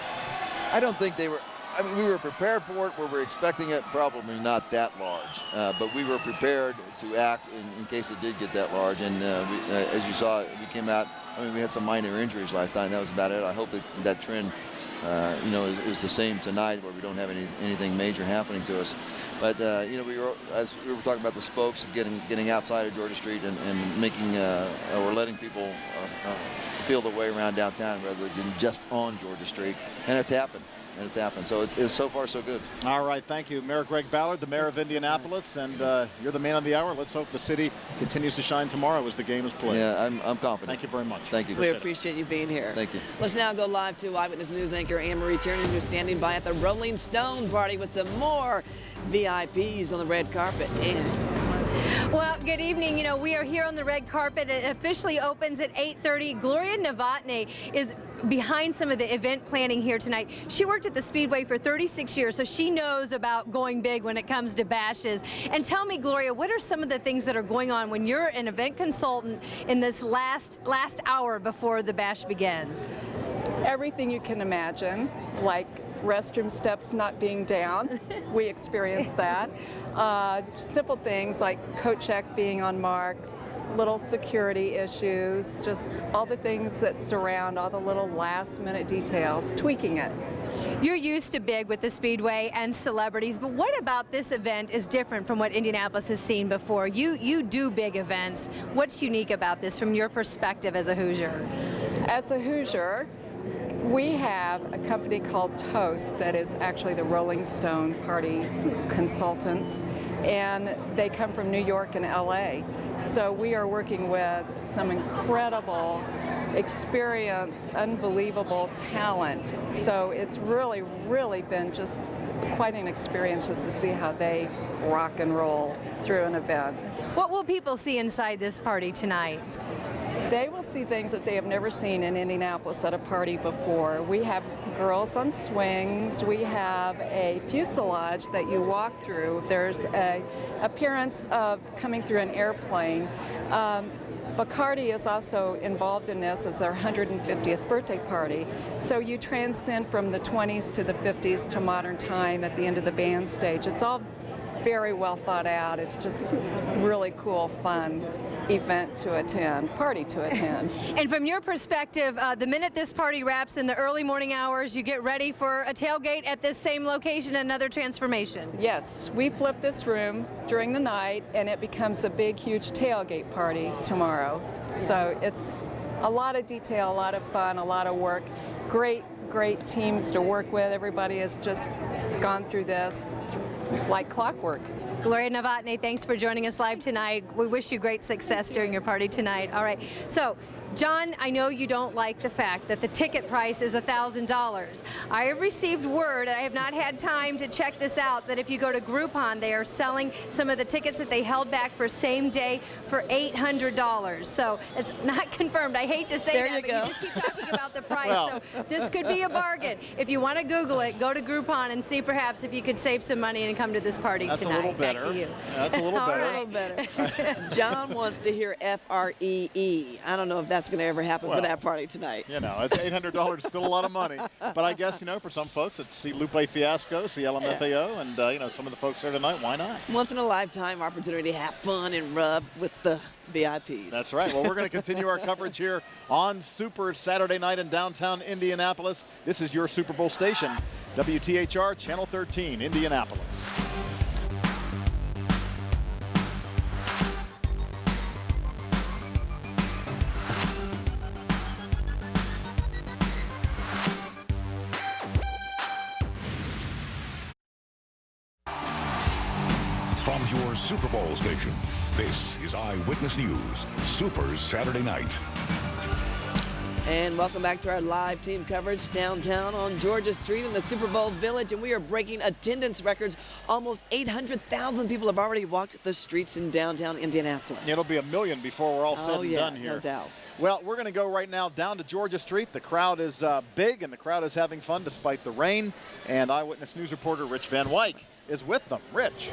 I don't think they were. I mean, we were prepared for it. We were expecting it, probably not that large. But we were prepared to act in case it did get that large. And as you saw, we came out. I mean, we had some minor injuries last time. That was about it. I hope that trend, is the same tonight, where we don't have anything major happening to us. But we were talking about the spokes, getting outside of Georgia Street and making or letting people feel the way around downtown rather than just on Georgia Street, and it's happened. So it's so far so good. All right, thank you, Mayor Greg Ballard, the mayor of Indianapolis, and you're the man of the hour. Let's hope the city continues to shine tomorrow as the game is played. Yeah, I'm confident. Thank you very much. Thank you. We appreciate you being here. Thank you. Let's now go live to Eyewitness News anchor Anne-Marie Tierney, who's standing by at the Rolling Stone party with some more VIPs on the red carpet. And Well, good evening. You know, we are here on the red carpet. It officially opens at 8:30. Gloria Novotny is behind some of the event planning here tonight. She worked at the Speedway for 36 years, so she knows about going big when it comes to bashes. And tell me, Gloria, what are some of the things that are going on when you're an event consultant in this last hour before the bash begins? Everything you can imagine, like restroom steps not being down. We experienced that. Simple things like coat check being on mark, little security issues, just all the things that surround all the little last-minute details, tweaking it. You're used to big with the Speedway and celebrities, but what about this event is different from what Indianapolis has seen before? You do big events. What's unique about this from your perspective as a Hoosier? As a Hoosier, we have a company called Toast that is actually the Rolling Stone party consultants, and they come from New York and LA. So we are working with some incredible, experienced, unbelievable talent. So it's really, really been just quite an experience just to see how they rock and roll through an event. What will people see inside this party tonight? They will see things that they have never seen in Indianapolis at a party before. We have girls on swings. We have a fuselage that you walk through. There's an appearance of coming through an airplane. Bacardi is also involved in this as their 150th birthday party. So you transcend from the 20s to the 50s to modern time at the end of the band stage. It's all very well thought out. It's just really cool, fun event to attend, party to attend. And from your perspective, the minute this party wraps in the early morning hours, you get ready for a tailgate at this same location, another transformation. Yes, we flip this room during the night and it becomes a big, huge tailgate party tomorrow. So it's a lot of detail, a lot of fun, a lot of work. Great teams to work with. Everybody has just gone through this like clockwork. Gloria Novotny, thanks for joining us live tonight. We wish you great success during your party tonight. All right, so John, I know you don't like the fact that the ticket price is $1,000. I have received word, and I have not had time to check this out, that if you go to Groupon, they are selling some of the tickets that they held back for same day for $800. So it's not confirmed. I hate to say there that, you but you just keep talking about the price. Well. So this could be a bargain. If you want to Google it, go to Groupon and see perhaps if you could save some money and come to this party That's tonight. a little better. Back to you. That's a little better. All right. better. John wants to hear F-R-E-E. I don't know if that's going to ever happen for that party tonight. You know, it's $800, still a lot of money. But I guess, you know, for some folks, it's see Lupe Fiasco, see LMFAO, and, you know, some of the folks here tonight, why not? Once in a lifetime opportunity to have fun and rub with the VIPs. That's right. Well, we're going to continue our coverage here on Super Saturday night in downtown Indianapolis. This is your Super Bowl station, WTHR Channel 13, Indianapolis. From your Super Bowl station, this is Eyewitness News, Super Saturday Night. And welcome back to our live team coverage downtown on Georgia Street in the Super Bowl Village, and we are breaking attendance records. Almost 800,000 people have already walked the streets in downtown Indianapolis. It'll be 1 million before we're all said and done here. No doubt. Well, we're going to go right now down to Georgia Street. The crowd is big, and the crowd is having fun despite the rain. And Eyewitness News reporter Rich Van Wyk is with them. Rich.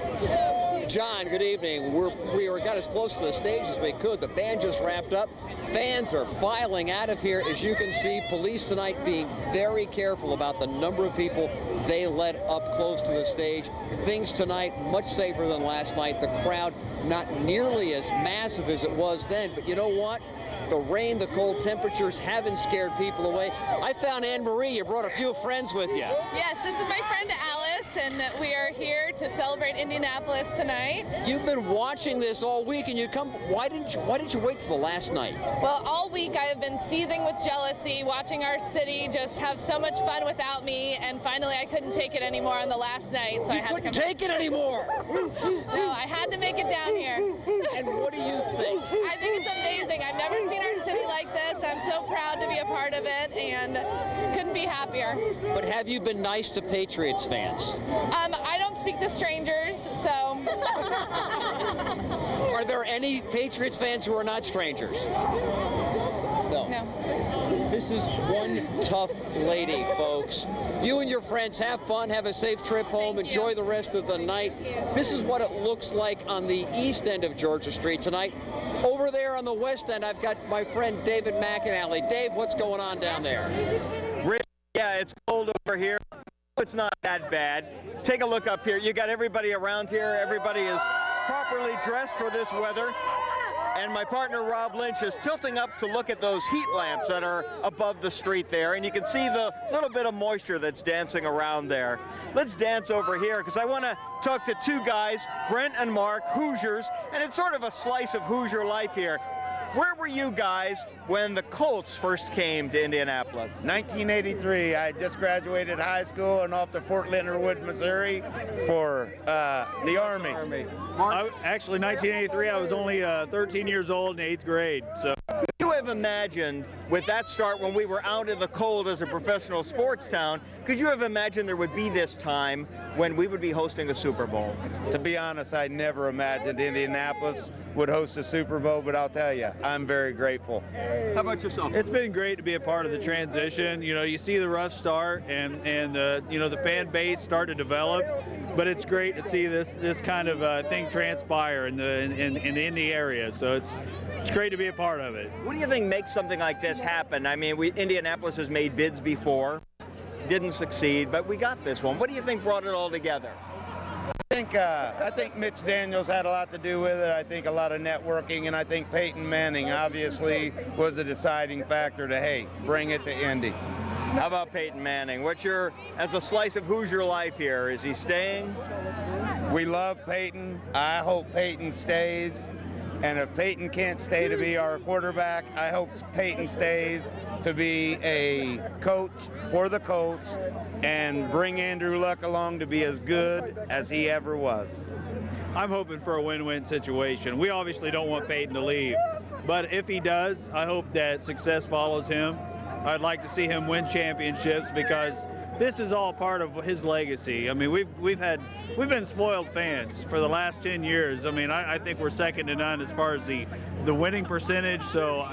John, good evening. We got as close to the stage as we could. The band just wrapped up. Fans are filing out of here. As you can see, police tonight being very careful about the number of people they let up close to the stage. Things tonight much safer than last night. The crowd not nearly as massive as it was then, but you know what? The rain, the cold temperatures haven't scared people away. I found Anne Marie. You brought a few friends with you. Yes, this is my friend Alice, and we are here to celebrate Indianapolis tonight. You've been watching this all week, and you come. Why didn't you wait till the last night? Well, all week I have been seething with jealousy, watching our city just have so much fun without me, and finally I couldn't take it anymore on the last night, so I had to come. Take it anymore. No, I had to make it down here. And what do you think? I think it's amazing. I've never seen our city like this. I'm so proud to be a part of it, and couldn't be happier. But have you been nice to Patriots fans? I don't speak to strangers, so. Are there any Patriots fans who are not strangers? No. This is one tough lady, folks. You and your friends have fun, have a safe trip home, enjoy the rest of the night. This is what it looks like on the east end of Georgia Street tonight. Over there on the west end, I've got my friend David McAnally. Dave, what's going on down there? Rich, yeah, it's cold over here. It's not that bad. Take a look up here. You got everybody around here. Everybody is properly dressed for this weather. And my partner Rob Lynch is tilting up to look at those heat lamps that are above the street there. And you can see the little bit of moisture that's dancing around there. Let's dance over here because I want to talk to two guys, Brent and Mark, Hoosiers. And it's sort of a slice of Hoosier life here. Where were you guys when the Colts first came to Indianapolis? 1983. I just graduated high school and off to Fort Leonard Wood, Missouri for the Army. Actually, 1983, I was only 13 years old in 8th grade. So. Could you have imagined, with that start when we were out in the cold as a professional sports town, could you have imagined there would be this time when we would be hosting a Super Bowl? To be honest, I never imagined Indianapolis would host a Super Bowl, but I'll tell you, I'm very grateful. How about yourself? It's been great to be a part of the transition. You know, you see the rough start and the fan base start to develop, but it's great to see this kind of thing transpire in the Indy area. So it's great to be a part of it. What do you think makes something like this happen? I mean, Indianapolis has made bids before, didn't succeed, but we got this one. What do you think brought it all together? I think Mitch Daniels had a lot to do with it. I think a lot of networking, and I think Peyton Manning obviously was the deciding factor to, hey, bring it to Indy. How about Peyton Manning? As a slice of Hoosier life here, is he staying? We love Peyton. I hope Peyton stays. And if Peyton can't stay to be our quarterback, I hope Peyton stays to be a coach for the Colts and bring Andrew Luck along to be as good as he ever was. I'm hoping for a win-win situation. We obviously don't want Peyton to leave, but if he does, I hope that success follows him. I'd like to see him win championships because this is all part of his legacy. I mean, we've been spoiled fans for the last 10 years. I mean, I think we're second to none as far as the winning percentage. So,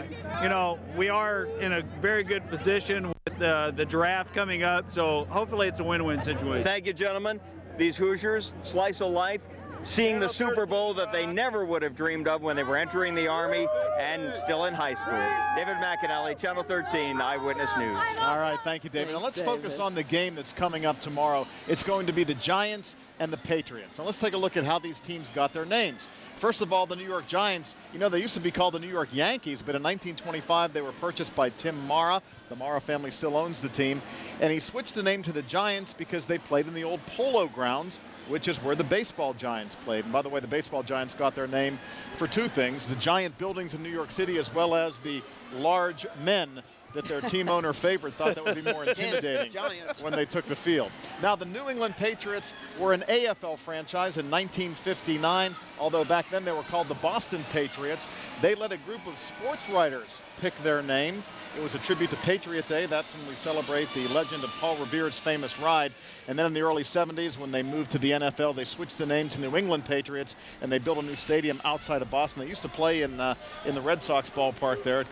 we are in a very good position with the draft coming up. So hopefully it's a win-win situation. Thank you, gentlemen. These Hoosiers, slice of life, seeing the Super Bowl that they never would have dreamed of when they were entering the Army and still in high school. David McAnally, Channel 13, Eyewitness News. All right, thank you, David. Now let's focus on the game that's coming up tomorrow. It's going to be the Giants and the Patriots. Now let's take a look at how these teams got their names. First of all, the New York Giants, they used to be called the New York Yankees, but in 1925 they were purchased by Tim Mara. The Mara family still owns the team, and he switched the name to the Giants because they played in the old Polo Grounds, which is where the baseball Giants played. And by the way, the baseball Giants got their name for two things: the giant buildings in New York City, as well as the large men that their team owner favored, thought that would be more intimidating when they took the field. Now, the New England Patriots were an AFL franchise in 1959, although back then they were called the Boston Patriots. They let a group of sports writers pick their name. It was a tribute to Patriot Day. That's when we celebrate the legend of Paul Revere's famous ride. And then in the early 70s, when they moved to the NFL, they switched the name to New England Patriots, and they built a new stadium outside of Boston. They used to play in the Red Sox ballpark there at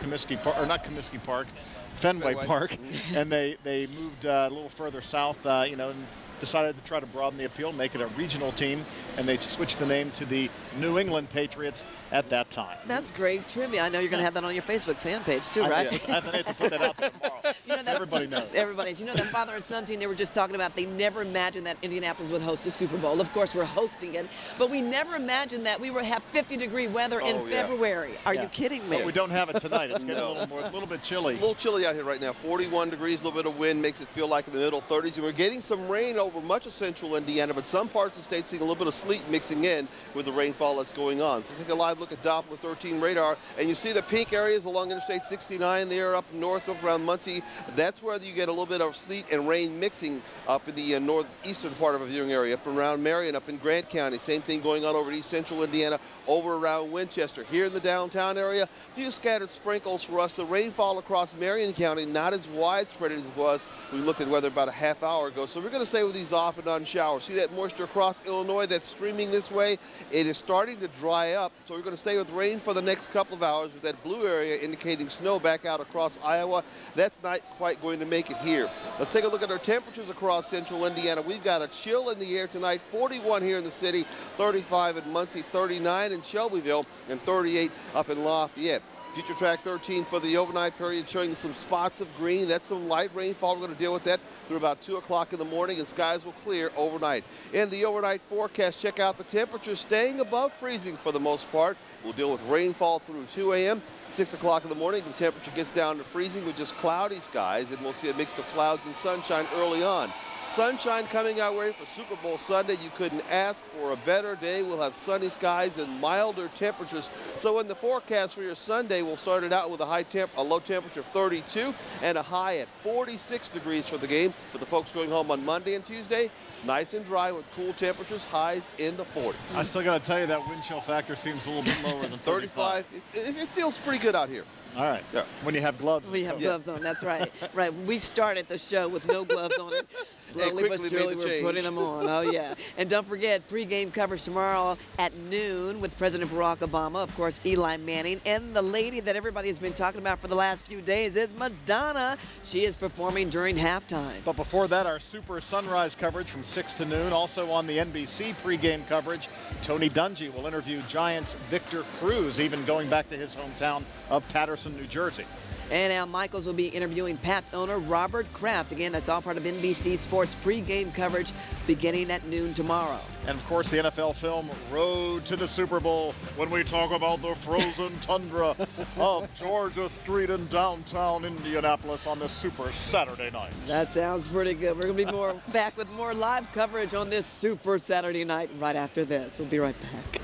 Fenway Park, and they moved a little further south, and decided to try to broaden the appeal, make it a regional team, and they switched the name to the New England Patriots at that time. That's great trivia. I know you're going to have that on your Facebook fan page too, right? I have to put that out there tomorrow. So everybody knows. Everybody's. That father and son team they were just talking about, they never imagined that Indianapolis would host a Super Bowl. Of course, we're hosting it, but we never imagined that we would have 50-degree weather in February. Are you kidding me? But we don't have it tonight. It's getting a little bit chilly. A little chilly out here right now. 41 degrees, a little bit of wind makes it feel like in the middle 30s. And we're getting some rain over much of central Indiana, but some parts of the state seeing a little bit of sleet mixing in with the rainfall that's going on. So take a live look at Doppler 13 radar, and you see the pink areas along Interstate 69 there up north up around Muncie. That's where you get a little bit of sleet and rain mixing up in the northeastern part of a viewing area, up around Marion, up in Grant County. Same thing going on over in east central Indiana, over around Winchester. Here in the downtown area, a few scattered sprinkles for us. The rainfall across Marion County, not as widespread as it was. We looked at weather about a half hour ago. So we're going to stay with of these off and on showers. See that moisture across Illinois that's streaming this way? It is starting to dry up, so we're going to stay with rain for the next couple of hours with that blue area indicating snow back out across Iowa. That's not quite going to make it here. Let's take a look at our temperatures across central Indiana. We've got a chill in the air tonight, 41 here in the city, 35 in Muncie, 39 in Shelbyville, and 38 up in Lafayette. Future track 13 for the overnight period showing some spots of green. That's some light rainfall. We're going to deal with that through about 2 o'clock in the morning, and skies will clear overnight. In the overnight forecast, check out the temperatures staying above freezing for the most part. We'll deal with rainfall through 2 a.m. 6 o'clock in the morning, the temperature gets down to freezing with just cloudy skies, and we'll see a mix of clouds and sunshine early on. Sunshine coming our way for Super Bowl Sunday. You couldn't ask for a better day. We'll have sunny skies and milder temperatures. So in the forecast for your Sunday, we'll start it out with a low temperature of 32 and a high at 46 degrees for the game. For the folks going home on Monday and Tuesday, nice and dry with cool temperatures, highs in the 40s. I still got to tell you that wind chill factor seems a little bit lower than 35. It feels pretty good out here. All right. Yeah. When you have gloves. We have gloves on, that's right. Right, we started the show with no gloves on it. Slowly but surely we're putting them on. Oh, yeah. And don't forget, pregame coverage tomorrow at noon with President Barack Obama, of course, Eli Manning, and the lady that everybody has been talking about for the last few days is Madonna. She is performing during halftime. But before that, our Super Sunrise coverage from 6 to noon. Also on the NBC pregame coverage, Tony Dungy will interview Giants' Victor Cruz, even going back to his hometown of Patterson, New Jersey. And Al Michaels will be interviewing Pat's owner, Robert Kraft. Again, that's all part of NBC Sports pregame coverage beginning at noon tomorrow. And, of course, the NFL film Road to the Super Bowl when we talk about the frozen tundra of Georgia Street in downtown Indianapolis on this Super Saturday night. That sounds pretty good. We're going to be back with more live coverage on this Super Saturday night right after this. We'll be right back.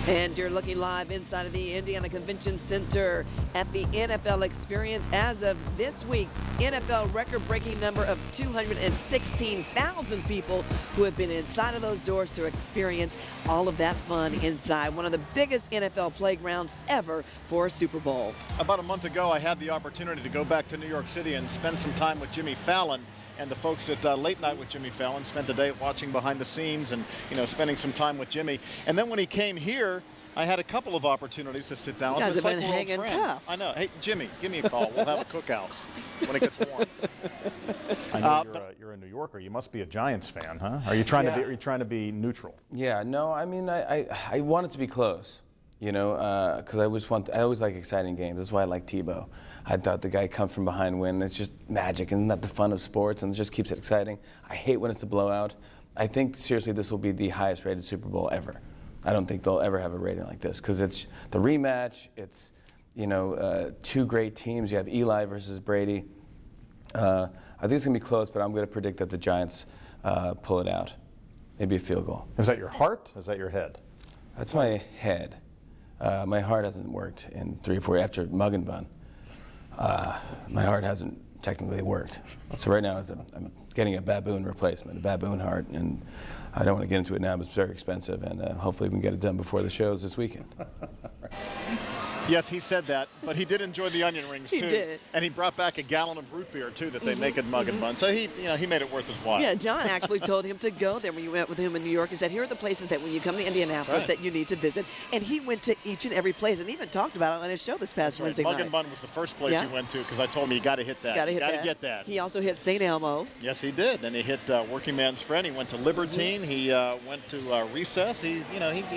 And you're looking live inside of the Indiana Convention Center at the NFL Experience. As of this week, NFL record-breaking number of 216,000 people who have been inside of those doors to experience all of that fun inside. One of the biggest NFL playgrounds ever for a Super Bowl. About a month ago, I had the opportunity to go back to New York City and spend some time with Jimmy Fallon. And the folks at Late Night with Jimmy Fallon spent the day watching behind the scenes and, spending some time with Jimmy. And then when he came here, I had a couple of opportunities to sit down. You guys with have been hanging tough. I know. Hey, Jimmy, give me a call. We'll have a cookout when it gets warm. I know you're a New Yorker. You must be a Giants fan, huh? Are you trying to be neutral? Yeah. No. I mean, I want it to be close. Because I always like exciting games. That's why I like Tebow. I thought the guy come from behind win. It's just magic, and that's the fun of sports, and it just keeps it exciting. I hate when it's a blowout. I think seriously this will be the highest rated Super Bowl ever. I don't think they'll ever have a rating like this because it's the rematch. It's two great teams. You have Eli versus Brady. I think it's gonna be close, but I'm gonna predict that the Giants pull it out. Maybe a field goal. Is that your heart? Is that your head? That's my head. My heart hasn't worked in 3 or 4 years after Mug and Bun. My heart hasn't technically worked. So right now I'm getting a baboon replacement, a baboon heart, and I don't want to get into it now, but it's very expensive, and hopefully we can get it done before the shows this weekend. Yes, he said that, but he did enjoy the onion rings too. He did. And he brought back a gallon of root beer too that they make at Mug and Bun. So he made it worth his while. Yeah, John actually told him to go there when you went with him in New York. He said, here are the places that when you come to Indianapolis that you need to visit. And he went to each and every place and even talked about it on his show this past Wednesday night. Mug and Bun was the first place he went to because I told him you got to hit that. Got to get that. He also hit St. Elmo's. Yes, he did. And he hit Working Man's Friend. He went to Libertine. He went to Recess. He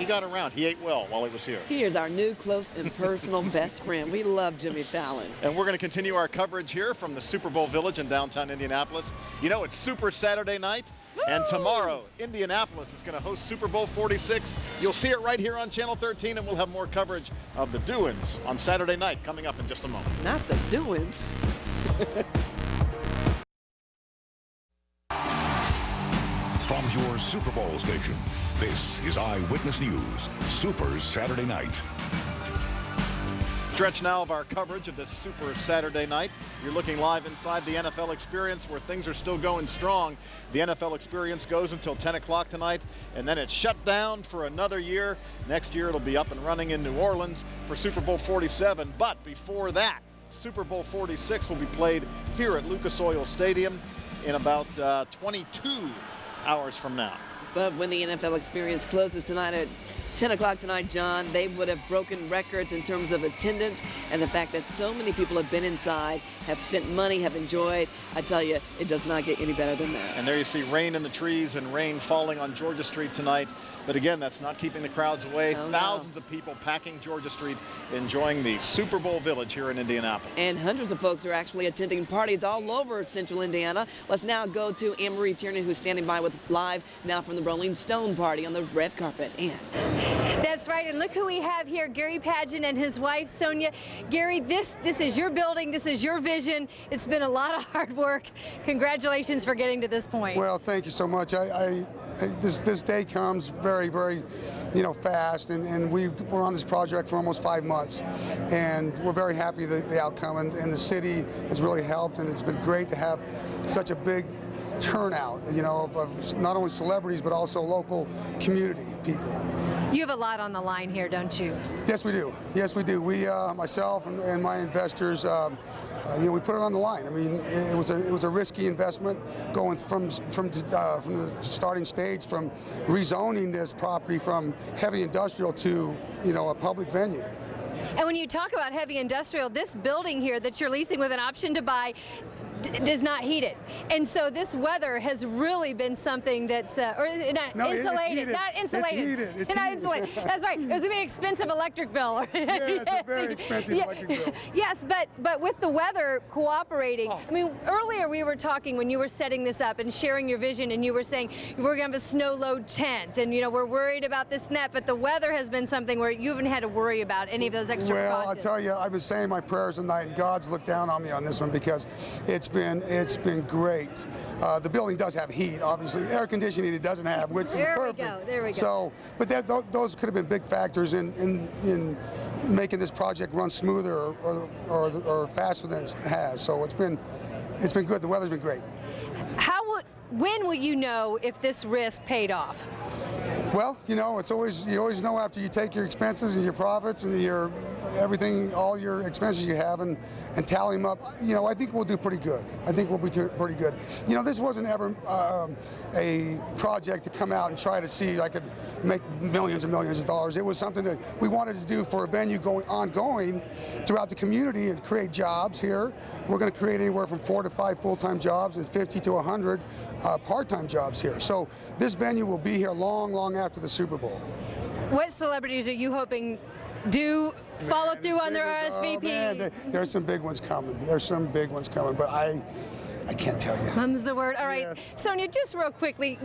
got around. He ate well while he was here. He is our new close and personal best friend. We love Jimmy Fallon. And we're going to continue our coverage here from the Super Bowl Village in downtown Indianapolis. It's Super Saturday night. Woo! And tomorrow, Indianapolis is going to host Super Bowl 46. You'll see it right here on Channel 13, and we'll have more coverage of the doings on Saturday night coming up in just a moment. Not the doings. From your Super Bowl station, this is Eyewitness News, Super Saturday Night. Stretch now of our coverage of this Super Saturday night. You're looking live inside the NFL Experience where things are still going strong. The NFL Experience goes until 10 o'clock tonight, and then it's shut down for another year. Next year it'll be up and running in New Orleans for Super Bowl 47. But before that, Super Bowl 46 will be played here at Lucas Oil Stadium in about 22 hours from now. But when the NFL Experience closes tonight at 10 o'clock tonight, John, they would have broken records in terms of attendance and the fact that so many people have been inside, have spent money, have enjoyed. I tell you, it does not get any better than that. And there you see rain in the trees and rain falling on Georgia Street tonight. But again, that's not keeping the crowds away. Thousands of people packing Georgia Street, enjoying the Super Bowl Village here in Indianapolis. And hundreds of folks are actually attending parties all over central Indiana. Let's now go to Anne-Marie Tierney, who's standing by with live now from the Rolling Stone party on the red carpet. Anne. That's right, and look who we have here, Gary Padgett and his wife, Sonia. Gary, this is your building, this is your vision. It's been a lot of hard work. Congratulations for getting to this point. Well, thank you so much. This day comes very, very, fast, and we're on this project for almost 5 months, and we're very happy with the outcome, and the city has really helped, and it's been great to have such a big turnout, of not only celebrities but also local community people. You have a lot on the line here, don't you? Yes, we do. Yes, we do. We, myself and my investors, we put it on the line. I mean, it was a risky investment going from the starting stage, from rezoning this property from heavy industrial to a public venue. And when you talk about heavy industrial, this building here that you're leasing with an option to buy does not heat it, and so this weather has really been something that's insulated. Not insulated. It's not insulated. That's right. It was gonna be an expensive electric bill. Yeah, it's a very expensive electric bill. Yes, but with the weather cooperating. I mean, earlier we were talking when you were setting this up and sharing your vision, and you were saying we're gonna have a snow load tent, and we're worried about this and that. But the weather has been something where you haven't had to worry about any of those extra precautions. Well, I tell you, I've been saying my prayers at night, and God's looked down on me on this one because it's been great. The building does have heat, obviously. Air conditioning it doesn't have, which is perfect. There we go. So, but those could have been big factors in making this project run smoother or faster than it has. So it's been good. The weather's been great. When will you know if this risk paid off? Well, it's always you always know after you take your expenses and your profits and your everything, all your expenses you have, and tally them up. I think we'll do pretty good. I think we'll be pretty good. This wasn't ever a project to come out and try to see I could make millions and millions of dollars. It was something that we wanted to do for a venue ongoing throughout the community and create jobs here. We're going to create anywhere from 4 to 5 full-time jobs and 50 to 100 part-time jobs here. So this venue will be here long, long after the Super Bowl. What celebrities are you hoping do follow through on their RSVP? There's some big ones coming. But I can't tell you. Mum's the word. All right, yes. Sonia, just real quickly,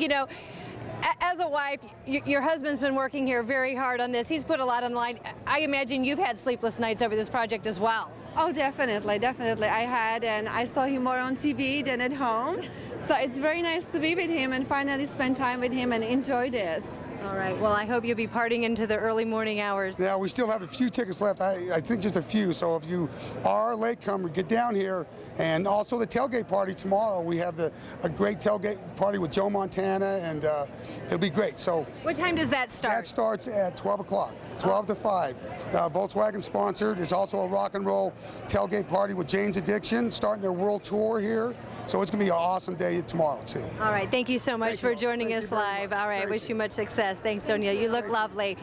as a wife, your husband's been working here very hard on this. He's put a lot on the line. I imagine you've had sleepless nights over this project as well. Oh, definitely. I had, and I saw him more on TV than at home. So it's very nice to be with him and finally spend time with him and enjoy this. All right. Well, I hope you'll be partying into the early morning hours. Yeah, we still have a few tickets left. I think just a few. So if you are a latecomer, get down here. And also the tailgate party tomorrow. We have a great tailgate party with Joe Montana, and it'll be great. So what time does that start? That starts at 12 o'clock, 12 to 5. Volkswagen sponsored. It's also a rock and roll tailgate party with Jane's Addiction, starting their world tour here. So it's going to be an awesome day tomorrow, too. All right. Thank you so much for joining us live. All right. Wish you much success. Thanks, Sonia. You look lovely.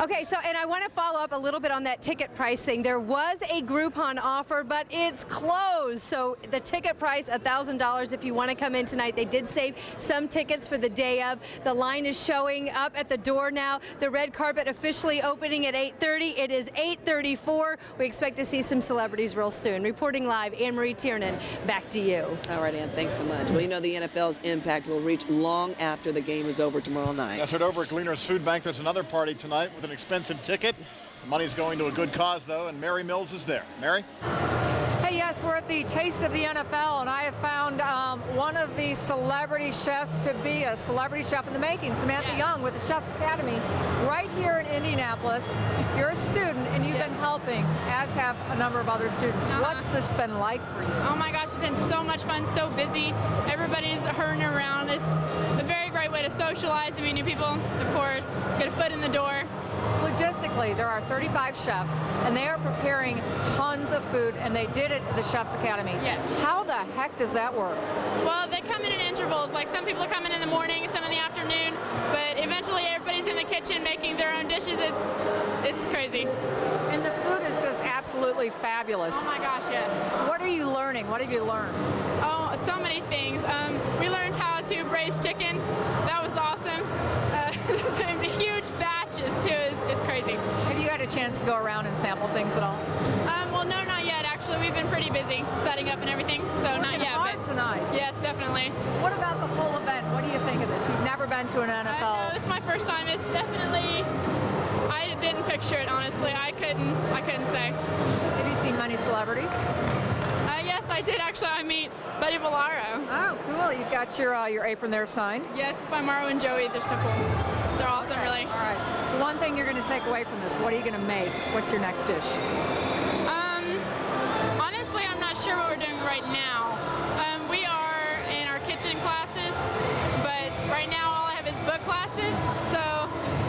Okay. So, and I want to follow up a little bit on that ticket price thing. There was a Groupon offer, but it's closed. So the ticket price, $1,000 if you want to come in tonight. They did save some tickets for the day of. The line is showing up at the door now. The red carpet officially opening at 8:30. It is 8:34. We expect to see some celebrities real soon. Reporting live, Anne-Marie Tiernan, back to you. All right, Ann, thanks so much. Well, the NFL's impact will reach long after the game is over tomorrow night. That's right. Over at Gleaner's Food Bank, there's another party tonight with an expensive ticket. The money's going to a good cause, though, and Mary Mills is there. Mary? Hey, Yes, we're at the Taste of the NFL, and I have found one of the celebrity chefs to be a celebrity chef in the making, Samantha Young with the Chef's Academy, right here in Indianapolis. You're a student, and you've been helping, as have a number of other students. What's this been like for you? Oh my gosh, it's been so much fun, so busy. Everybody's hurrying around. It's a very great way to socialize and meet new people, of course, get a foot in the door. Logistically, there are 35 chefs, and they are preparing tons of food, and they did it at the Chef's Academy. Yes. How the heck does that work? Well, they come in intervals. Like some people come in the morning, some in the afternoon, but eventually everybody's in the kitchen making their own dishes. It's crazy. And the food is just absolutely fabulous. Oh my gosh, yes. What are you learning? What have you learned? Oh, so many things. We learned how to braise chicken. That was awesome. Huge batches too is crazy. Have you had a chance to go around and sample things at all? Well, no, not yet. Actually, we've been pretty busy setting up and everything, so not yet. But tonight. Yes, definitely. What about the whole event? What do you think of this? You've never been to an NFL. No, this is my first time. It's definitely. I didn't picture it honestly. I couldn't say. Have you seen many celebrities? Yes, I did actually. I meet Buddy Valaro. Oh, cool. You've got your apron there signed. Yes, by Morrow and Joey. They're so cool. They're awesome, really. All right. The one thing you're going to take away from this, what are you going to make? What's your next dish? Honestly, I'm not sure what we're doing right now. We are in our kitchen classes, but right now all I have is book classes, so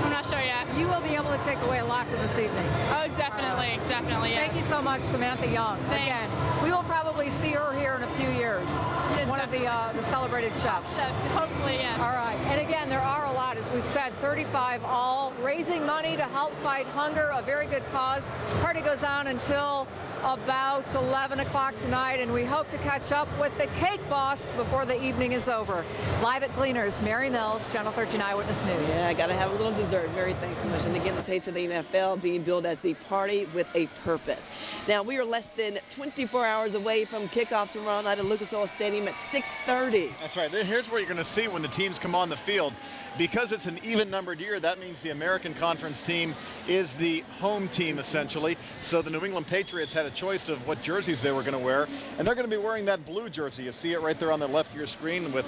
I'm not sure yet. You will be able to take away a lot from this evening. Oh, definitely, definitely, yes. Thank you so much, Samantha Young. Thanks. Again, we will probably see her here in a few years. One of the celebrated chefs. Hopefully, yes. All right. And again, there are a lot, as we've said, 35 all, raising money to help fight hunger, a very good cause. Party goes on until about 11 o'clock tonight, and we hope to catch up with the cake boss before the evening is over. Live at Gleaners, Mary Mills, Channel 13 Eyewitness News. Yeah, I got to have a little dessert. Mary, thanks so much. And again, the Taste of the NFL being billed as the party with a purpose. Now, we are less than 24 hours away from kickoff tomorrow night at Lucas Oil Stadium at 6:30. That's right. Here's what you're going to see when the teams come on the field. Because it's an even-numbered year, that means the American Conference team is the home team, essentially. So the New England Patriots had a choice of what jerseys they were going to wear, and they're going to be wearing that blue jersey. You see it right there on the left of your screen with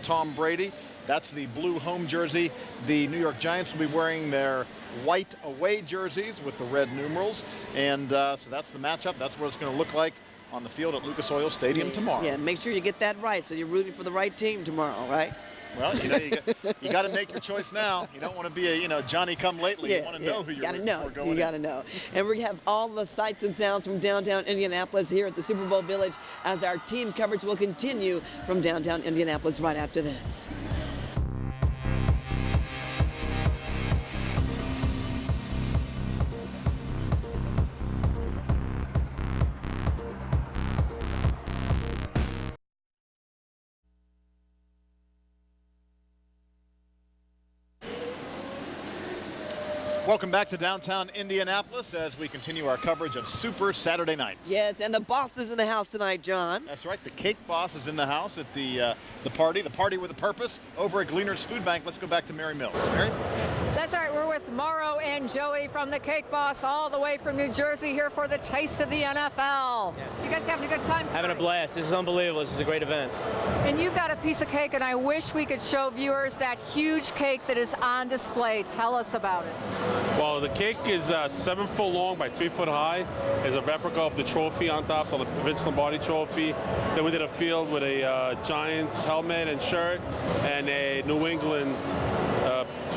Tom Brady. That's the blue home jersey. The New York Giants will be wearing their white away jerseys with the red numerals, and so that's the matchup. That's what it's going to look like on the field at Lucas Oil Stadium tomorrow. Yeah, make sure you get that right, so you're rooting for the right team tomorrow, right? Well, you got to make your choice now. You don't want to be a Johnny come lately. Yeah, you want to know who you're rooting for going You in. got to know. And we have all the sights and sounds from downtown Indianapolis here at the Super Bowl Village as our team coverage will continue from downtown Indianapolis right after this. Welcome back to downtown Indianapolis as we continue our coverage of Super Saturday Nights. Yes, and the boss is in the house tonight, John. That's right. The cake boss is in the house at the party with a purpose over at Gleaners Food Bank. Let's go back to Mary Mills. Mary? That's right. We're with Morrow and Joey from the Cake Boss, all the way from New Jersey here for the Taste of the NFL. Yes. You guys having a good time tonight? Having a blast. This is unbelievable. This is a great event. And you've got a piece of cake, and I wish we could show viewers that huge cake that is on display. Tell us about it. Well, the cake is 7 foot long by 3 foot high. There's a replica of the trophy on top, the Vince Lombardi trophy. Then we did a field with a Giants helmet and shirt and a New England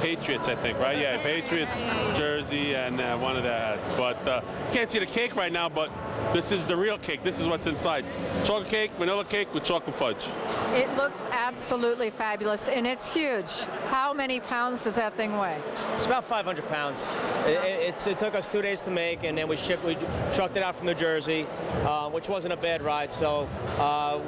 Patriots, I think, right? Yeah, Patriots jersey and one of the hats. But you can't see the cake right now, but this is the real cake. This is what's inside. Chocolate cake, vanilla cake with chocolate fudge. It looks absolutely fabulous, and it's huge. How many pounds does that thing weigh? It's about 500 pounds. It took us 2 days to make, and then we trucked it out from New Jersey, which wasn't a bad ride. So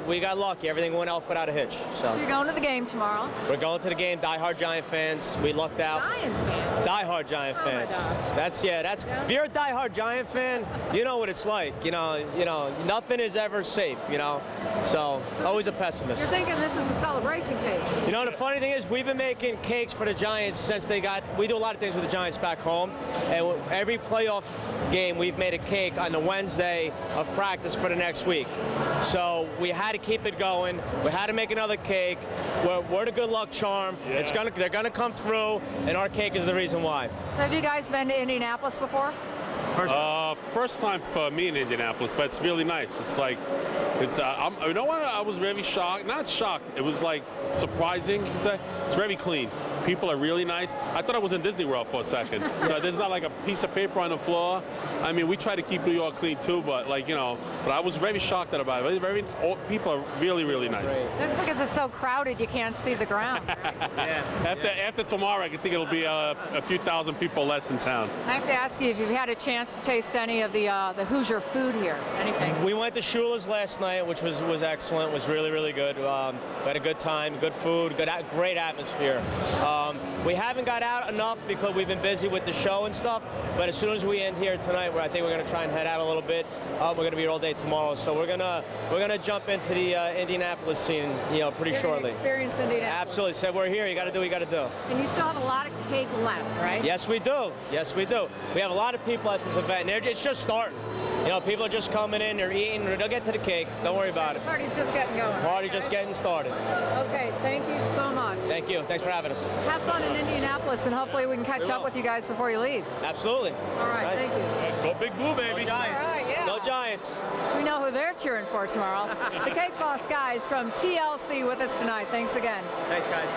we got lucky. Everything went off without a hitch. So you're going to the game tomorrow? We're going to the game. Die-hard Giant fans. We lucked out. Giants fans? Die-hard Giant fans. That's if you're a die-hard Giant fan, you know what it's like. You know, nothing is ever safe. You know, so always a pessimist. You're thinking this is a celebration cake. You know, the funny thing is, we've been making cakes for the Giants since they got. We do a lot of things with the Giants back home, and every playoff game we've made a cake on the Wednesday of practice for the next week. So we had to keep it going. We had to make another cake. We're the good luck charm. Yeah. They're gonna come through, and our cake is the reason why. So have you guys been to Indianapolis before? First time for me in Indianapolis, but it's really nice. It's like, you know what? I was very shocked. Not shocked. It was like surprising. It's very clean. People are really nice. I thought I was in Disney World for a second. You know, there's not like a piece of paper on the floor. I mean, we try to keep New York clean too, but like, you know, but I was very shocked about it. People are really, really nice. That's because it's so crowded you can't see the ground. After tomorrow, I think it'll be a few thousand people less in town. I have to ask you if you've had a chance to taste any of the Hoosier food here. Anything? We went to Shula's last night, which was excellent. Was really, really good. We had a good time, good food, great atmosphere. We haven't got out enough because we've been busy with the show and stuff, but as soon as we end here tonight, I think we're going to try and head out a little bit. We're going to be here all day tomorrow, so we're going to jump into the Indianapolis scene, you know, pretty shortly. Experience Indianapolis. Absolutely. So we're here. You got to do what you got to do. And you still have a lot of cake left, right? Yes, we do. Yes, we do. We have a lot of people at this event, and it's just starting. You know, people are just coming in, they're eating, they'll get to the cake. Don't worry about it. The party's just getting going. Party's just getting started. Okay, thank you so much. Thank you. Thanks for having us. Have fun in Indianapolis, and hopefully we can catch up with you guys before you leave. Absolutely. All right, thank you. Go Big Blue, baby. Go Giants. All right, yeah. Go Giants. We know who they're cheering for tomorrow. The Cake Boss guys from TLC with us tonight. Thanks again. Thanks, guys.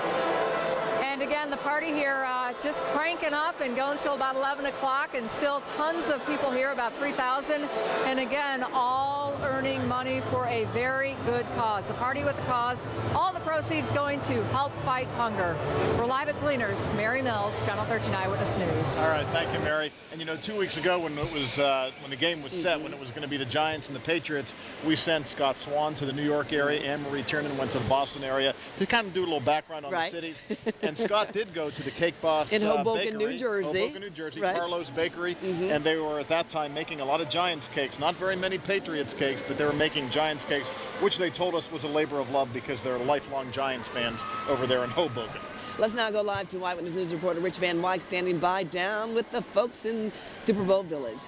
And again, the party here just cranking up and going till about 11 o'clock, and still tons of people here, about 3,000. And again, all earning money for a very good cause. The Party with the Cause, all the proceeds going to help fight hunger. We're live at Gleaners. Mary Mills, Channel 13 Eyewitness News. All right, thank you, Mary. And you know, 2 weeks ago when it was when the game was set, when it was going to be the Giants and the Patriots, we sent Scott Swan to the New York area. Anne-Marie Tiernan went to the Boston area to kind of do a little background on the cities. And Scott did go to the Cake Boss in Hoboken, Bakery, New Jersey. Hoboken, New Jersey, Carlo's Bakery, and they were at that time making a lot of Giants cakes. Not very many Patriots cakes, but they were making Giants cakes, which they told us was a labor of love because they're lifelong Giants fans over there in Hoboken. Let's now go live to Eyewitness News reporter Rich Van Wyk standing by down with the folks in Super Bowl Village.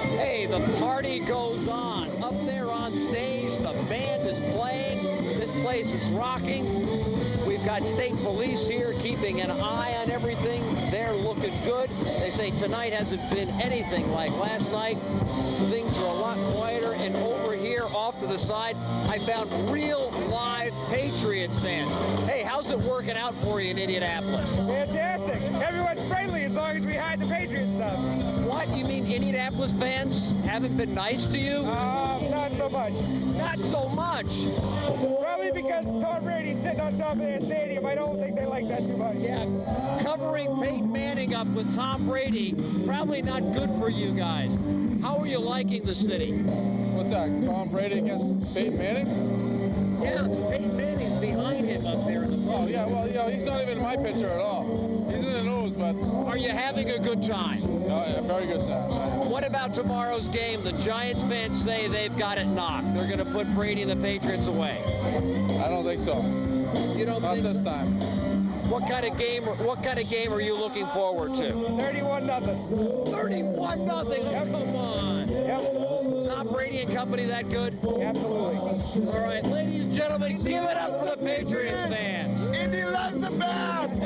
Hey, the party goes on. Up there on stage, the band is playing. This place is rocking. We've got state police here keeping an eye on everything. They're looking good. They say tonight hasn't been anything like last night. Things are a lot quieter. And over here, off to the side, I found real live Patriots fans. Hey, how's it working out for you in Indianapolis? Fantastic. Everyone's friendly as long as we hide the Patriots stuff. What? You mean Indianapolis fans haven't been nice to you? Not so much. Not so much? Probably because Tom Brady's sitting on top of their stadium. I don't think they like that too much. Yeah, covering Peyton Manning up with Tom Brady, probably not good for you guys. How are you liking the city? What's that, Tom Brady against Peyton Manning? Yeah, Peyton Manning's behind him up there in the front. Oh, yeah, well, you know, he's not even in my picture at all. He's in the news, but... Are you having a good time? Oh, yeah, very good time. What about tomorrow's game? The Giants fans say they've got it knocked. They're going to put Brady and the Patriots away. I don't think so. You don't Not think this time. What kind of game are you looking forward to? 31-0. 31-0. Yep. Come on. Yep. Tom Brady and company that good? Absolutely. All right, ladies and gentlemen, give it up for the Patriots fans. Indy loves the Pats.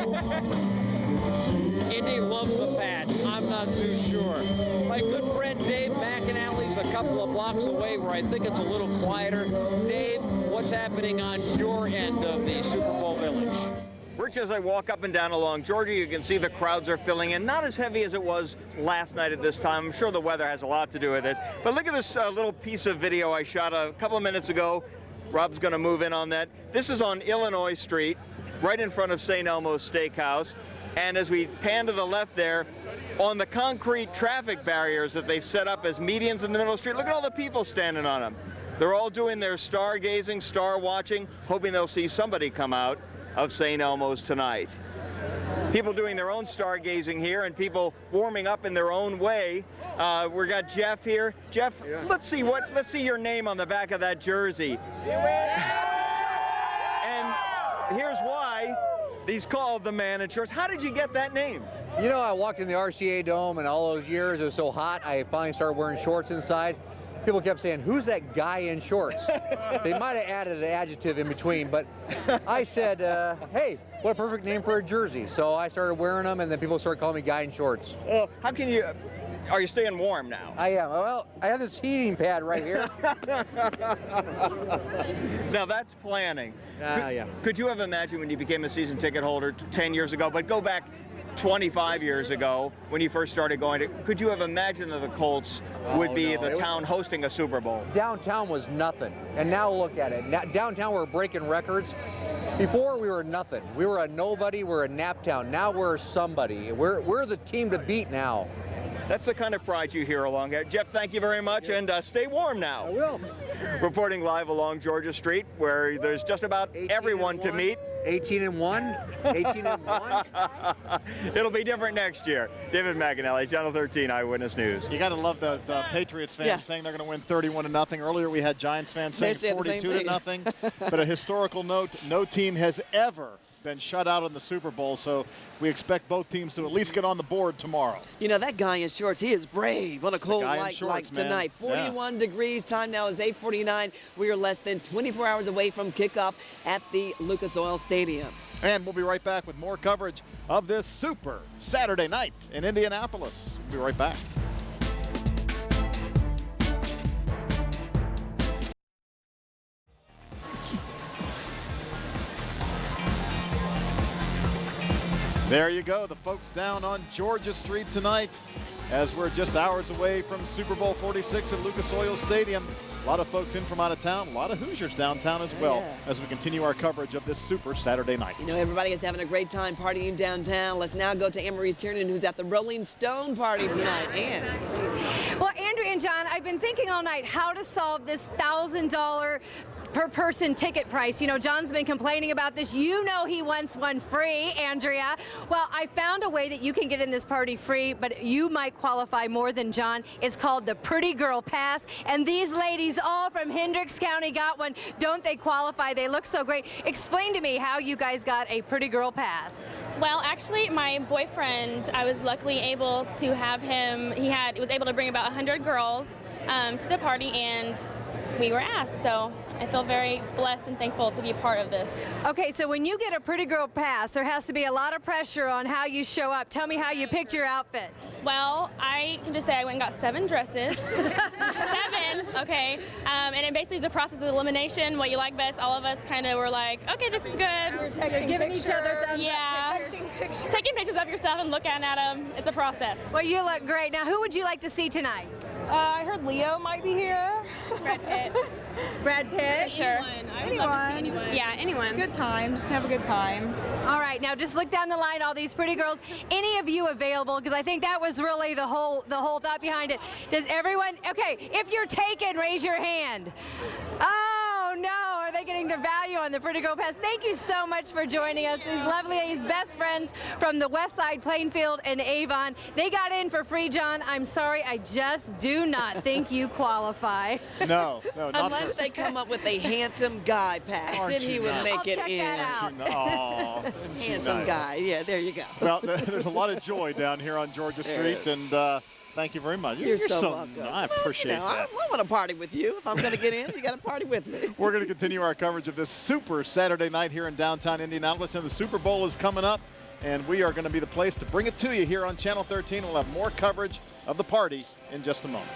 Indy loves the Pats. I'm not too sure. My good friend Dave McAnally's a couple of blocks away where I think it's a little quieter. Dave, what's happening on your end of the Super Bowl Village? Rich, as I walk up and down along Georgia, you can see the crowds are filling in. Not as heavy as it was last night at this time. I'm sure the weather has a lot to do with it. But look at this little piece of video I shot a couple of minutes ago. Rob's going to move in on that. This is on Illinois Street, right in front of St. Elmo's Steakhouse. And as we pan to the left there, on the concrete traffic barriers that they've set up as medians in the middle of the street, look at all the people standing on them. They're all doing their stargazing, star watching, hoping they'll see somebody come out of St. Elmo's tonight. People doing their own stargazing here and people warming up in their own way. We got Jeff here. Jeff, let's see your name on the back of that jersey. And here's why. These called the man in shorts. How did you get that name? You know, I walked in the RCA Dome, and all those years it was so hot, I finally started wearing shorts inside. People kept saying, "Who's that guy in shorts?" They might have added an adjective in between, but I said, hey, what a perfect name for a jersey. So I started wearing them, and then people started calling me guy in shorts. How can you, are you staying warm now? I am. Well, I have this heating pad right here. Now that's planning. Yeah. Could you have imagined when you became a season ticket holder 10 years ago, but go back 25 years ago when you first started going to, could you have imagined that the Colts would be the town hosting a Super Bowl? Downtown was nothing, and now look at it. Now, downtown we're breaking records. Before we were nothing. We were a nobody, we're a nap town. Now we're somebody. We're the team to beat now. That's the kind of pride you hear along here. Jeff, thank you very much, and stay warm now. I will. Reporting live along Georgia Street, where there's just about everyone to meet. 18-1. 18-1. It'll be different next year. David McAnally, Channel 13 Eyewitness News. You got to love those Patriots fans saying they're going to win 31-0. Earlier we had Giants fans saying 42-0. But a historical note: no team has ever been shut out in the Super Bowl, so we expect both teams to at least get on the board tomorrow. You know, that guy in shorts, he is brave on a cold night like tonight. 41 degrees, time now is 8:49. We are less than 24 hours away from kickoff at the Lucas Oil Stadium. And we'll be right back with more coverage of this Super Saturday night in Indianapolis. We'll be right back. There you go, the folks down on Georgia Street tonight as we're just hours away from Super Bowl 46 at Lucas Oil Stadium. A lot of folks in from out of town, a lot of Hoosiers downtown as well as we continue our coverage of this Super Saturday night. You know, everybody is having a great time partying downtown. Let's now go to Anne-Marie Tiernan, who's at the Rolling Stone party tonight. Ann. Well, Andrea and John, I've been thinking all night how to solve this $1,000 per person ticket price. You know, John's been complaining about this. You know he wants one free, Andrea. Well, I found a way that you can get in this party free, but you might qualify more than John. It's called the Pretty Girl Pass, and these ladies all from Hendricks County got one. Don't they qualify? They look so great. Explain to me how you guys got a Pretty Girl Pass. Well, actually, my boyfriend, I was luckily able to have him, was able to bring about 100 girls to the party, and we were asked, so I feel very blessed and thankful to be a part of this. Okay, so when you get a Pretty Girl Pass, there has to be a lot of pressure on how you show up. Tell me how you picked your outfit. Well, I can just say I went and got 7 dresses. 7, okay. And it basically is a process of elimination, what you like best. All of us kind of were like, okay, this is good. We're giving each other thumbs up. Taking pictures of yourself and looking at them. It's a process. Well, you look great. Now, who would you like to see tonight? I heard Leo might be here. Brad Pitt. Brad Pitt? For sure. Anyone. Yeah, anyone. Good time. Just have a good time. All right, now just look down the line, all these pretty girls. Any of you available? Because I think that was really the whole thought behind it. Does everyone? Okay, if you're taken, raise your hand. Oh no, are they getting the value on the Pretty Girl Pass? Thank you so much for joining us. These lovely ladies, best friends from the West Side, Plainfield, and Avon. They got in for free, John. I'm sorry, I just do not think you qualify. No, not unless they come up with a handsome guy pass, then he would make it in. Handsome guy, yeah, there you go. Well, there's a lot of joy down here on Georgia Street, and thank you very much. You're so welcome. I appreciate that. I want to party with you. If I'm going to get in, you got to party with me. We're going to continue our coverage of this Super Saturday night here in downtown Indianapolis, and the Super Bowl is coming up, and we are going to be the place to bring it to you here on Channel 13. We'll have more coverage of the party in just a moment.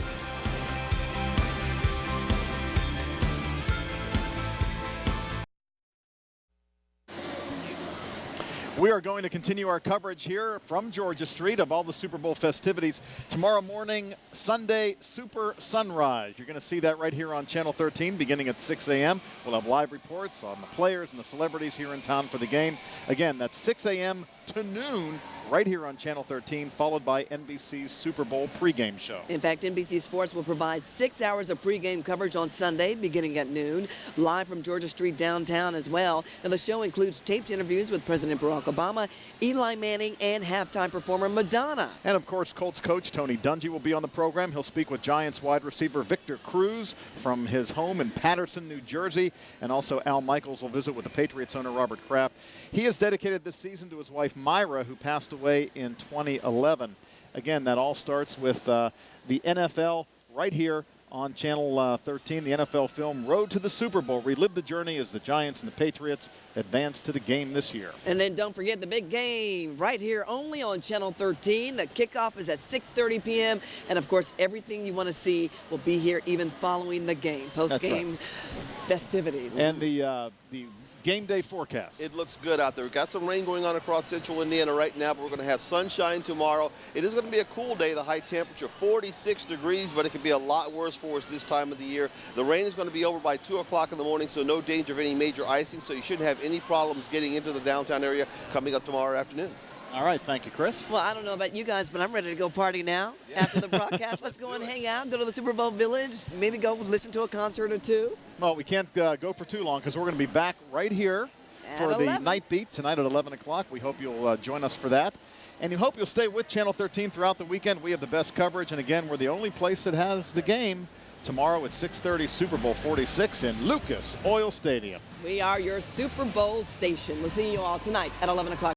We are going to continue our coverage here from Georgia Street of all the Super Bowl festivities. Tomorrow morning, Sunday, Super Sunrise. You're going to see that right here on Channel 13 beginning at 6 a.m. We'll have live reports on the players and the celebrities here in town for the game. Again, that's 6 a.m. to noon right here on Channel 13, followed by NBC's Super Bowl pregame show. In fact, NBC Sports will provide 6 hours of pregame coverage on Sunday, beginning at noon, live from Georgia Street downtown as well. Now, the show includes taped interviews with President Barack Obama, Eli Manning, and halftime performer Madonna. And, of course, Colts coach Tony Dungy will be on the program. He'll speak with Giants wide receiver Victor Cruz from his home in Paterson, New Jersey. And also Al Michaels will visit with the Patriots owner Robert Kraft. He is dedicated this season to his wife Myra, who passed away in 2011. Again, that all starts with the NFL right here on Channel 13, the NFL film Road to the Super Bowl. Relive the journey as the Giants and the Patriots advance to the game this year. And then don't forget the big game right here only on Channel 13. The kickoff is at 6:30 p.m. And, of course, everything you want to see will be here even following the game, post-game festivities. And the game day forecast. It looks good out there. We've got some rain going on across central Indiana right now, but we're going to have sunshine tomorrow. It is going to be a cool day. The high temperature, 46 degrees, but it could be a lot worse for us this time of the year. The rain is going to be over by 2 o'clock in the morning, so no danger of any major icing, so you shouldn't have any problems getting into the downtown area coming up tomorrow afternoon. All right, thank you, Chris. Well, I don't know about you guys, but I'm ready to go party now. After the broadcast, let's go and hang out, go to the Super Bowl Village, maybe go listen to a concert or two. Well, we can't go for too long because we're going to be back right here for the Night Beat tonight at 11 o'clock. We hope you'll join us for that. And we hope you'll stay with Channel 13 throughout the weekend. We have the best coverage. And again, we're the only place that has the game tomorrow at 6:30, Super Bowl 46 in Lucas Oil Stadium. We are your Super Bowl station. We'll see you all tonight at 11 o'clock.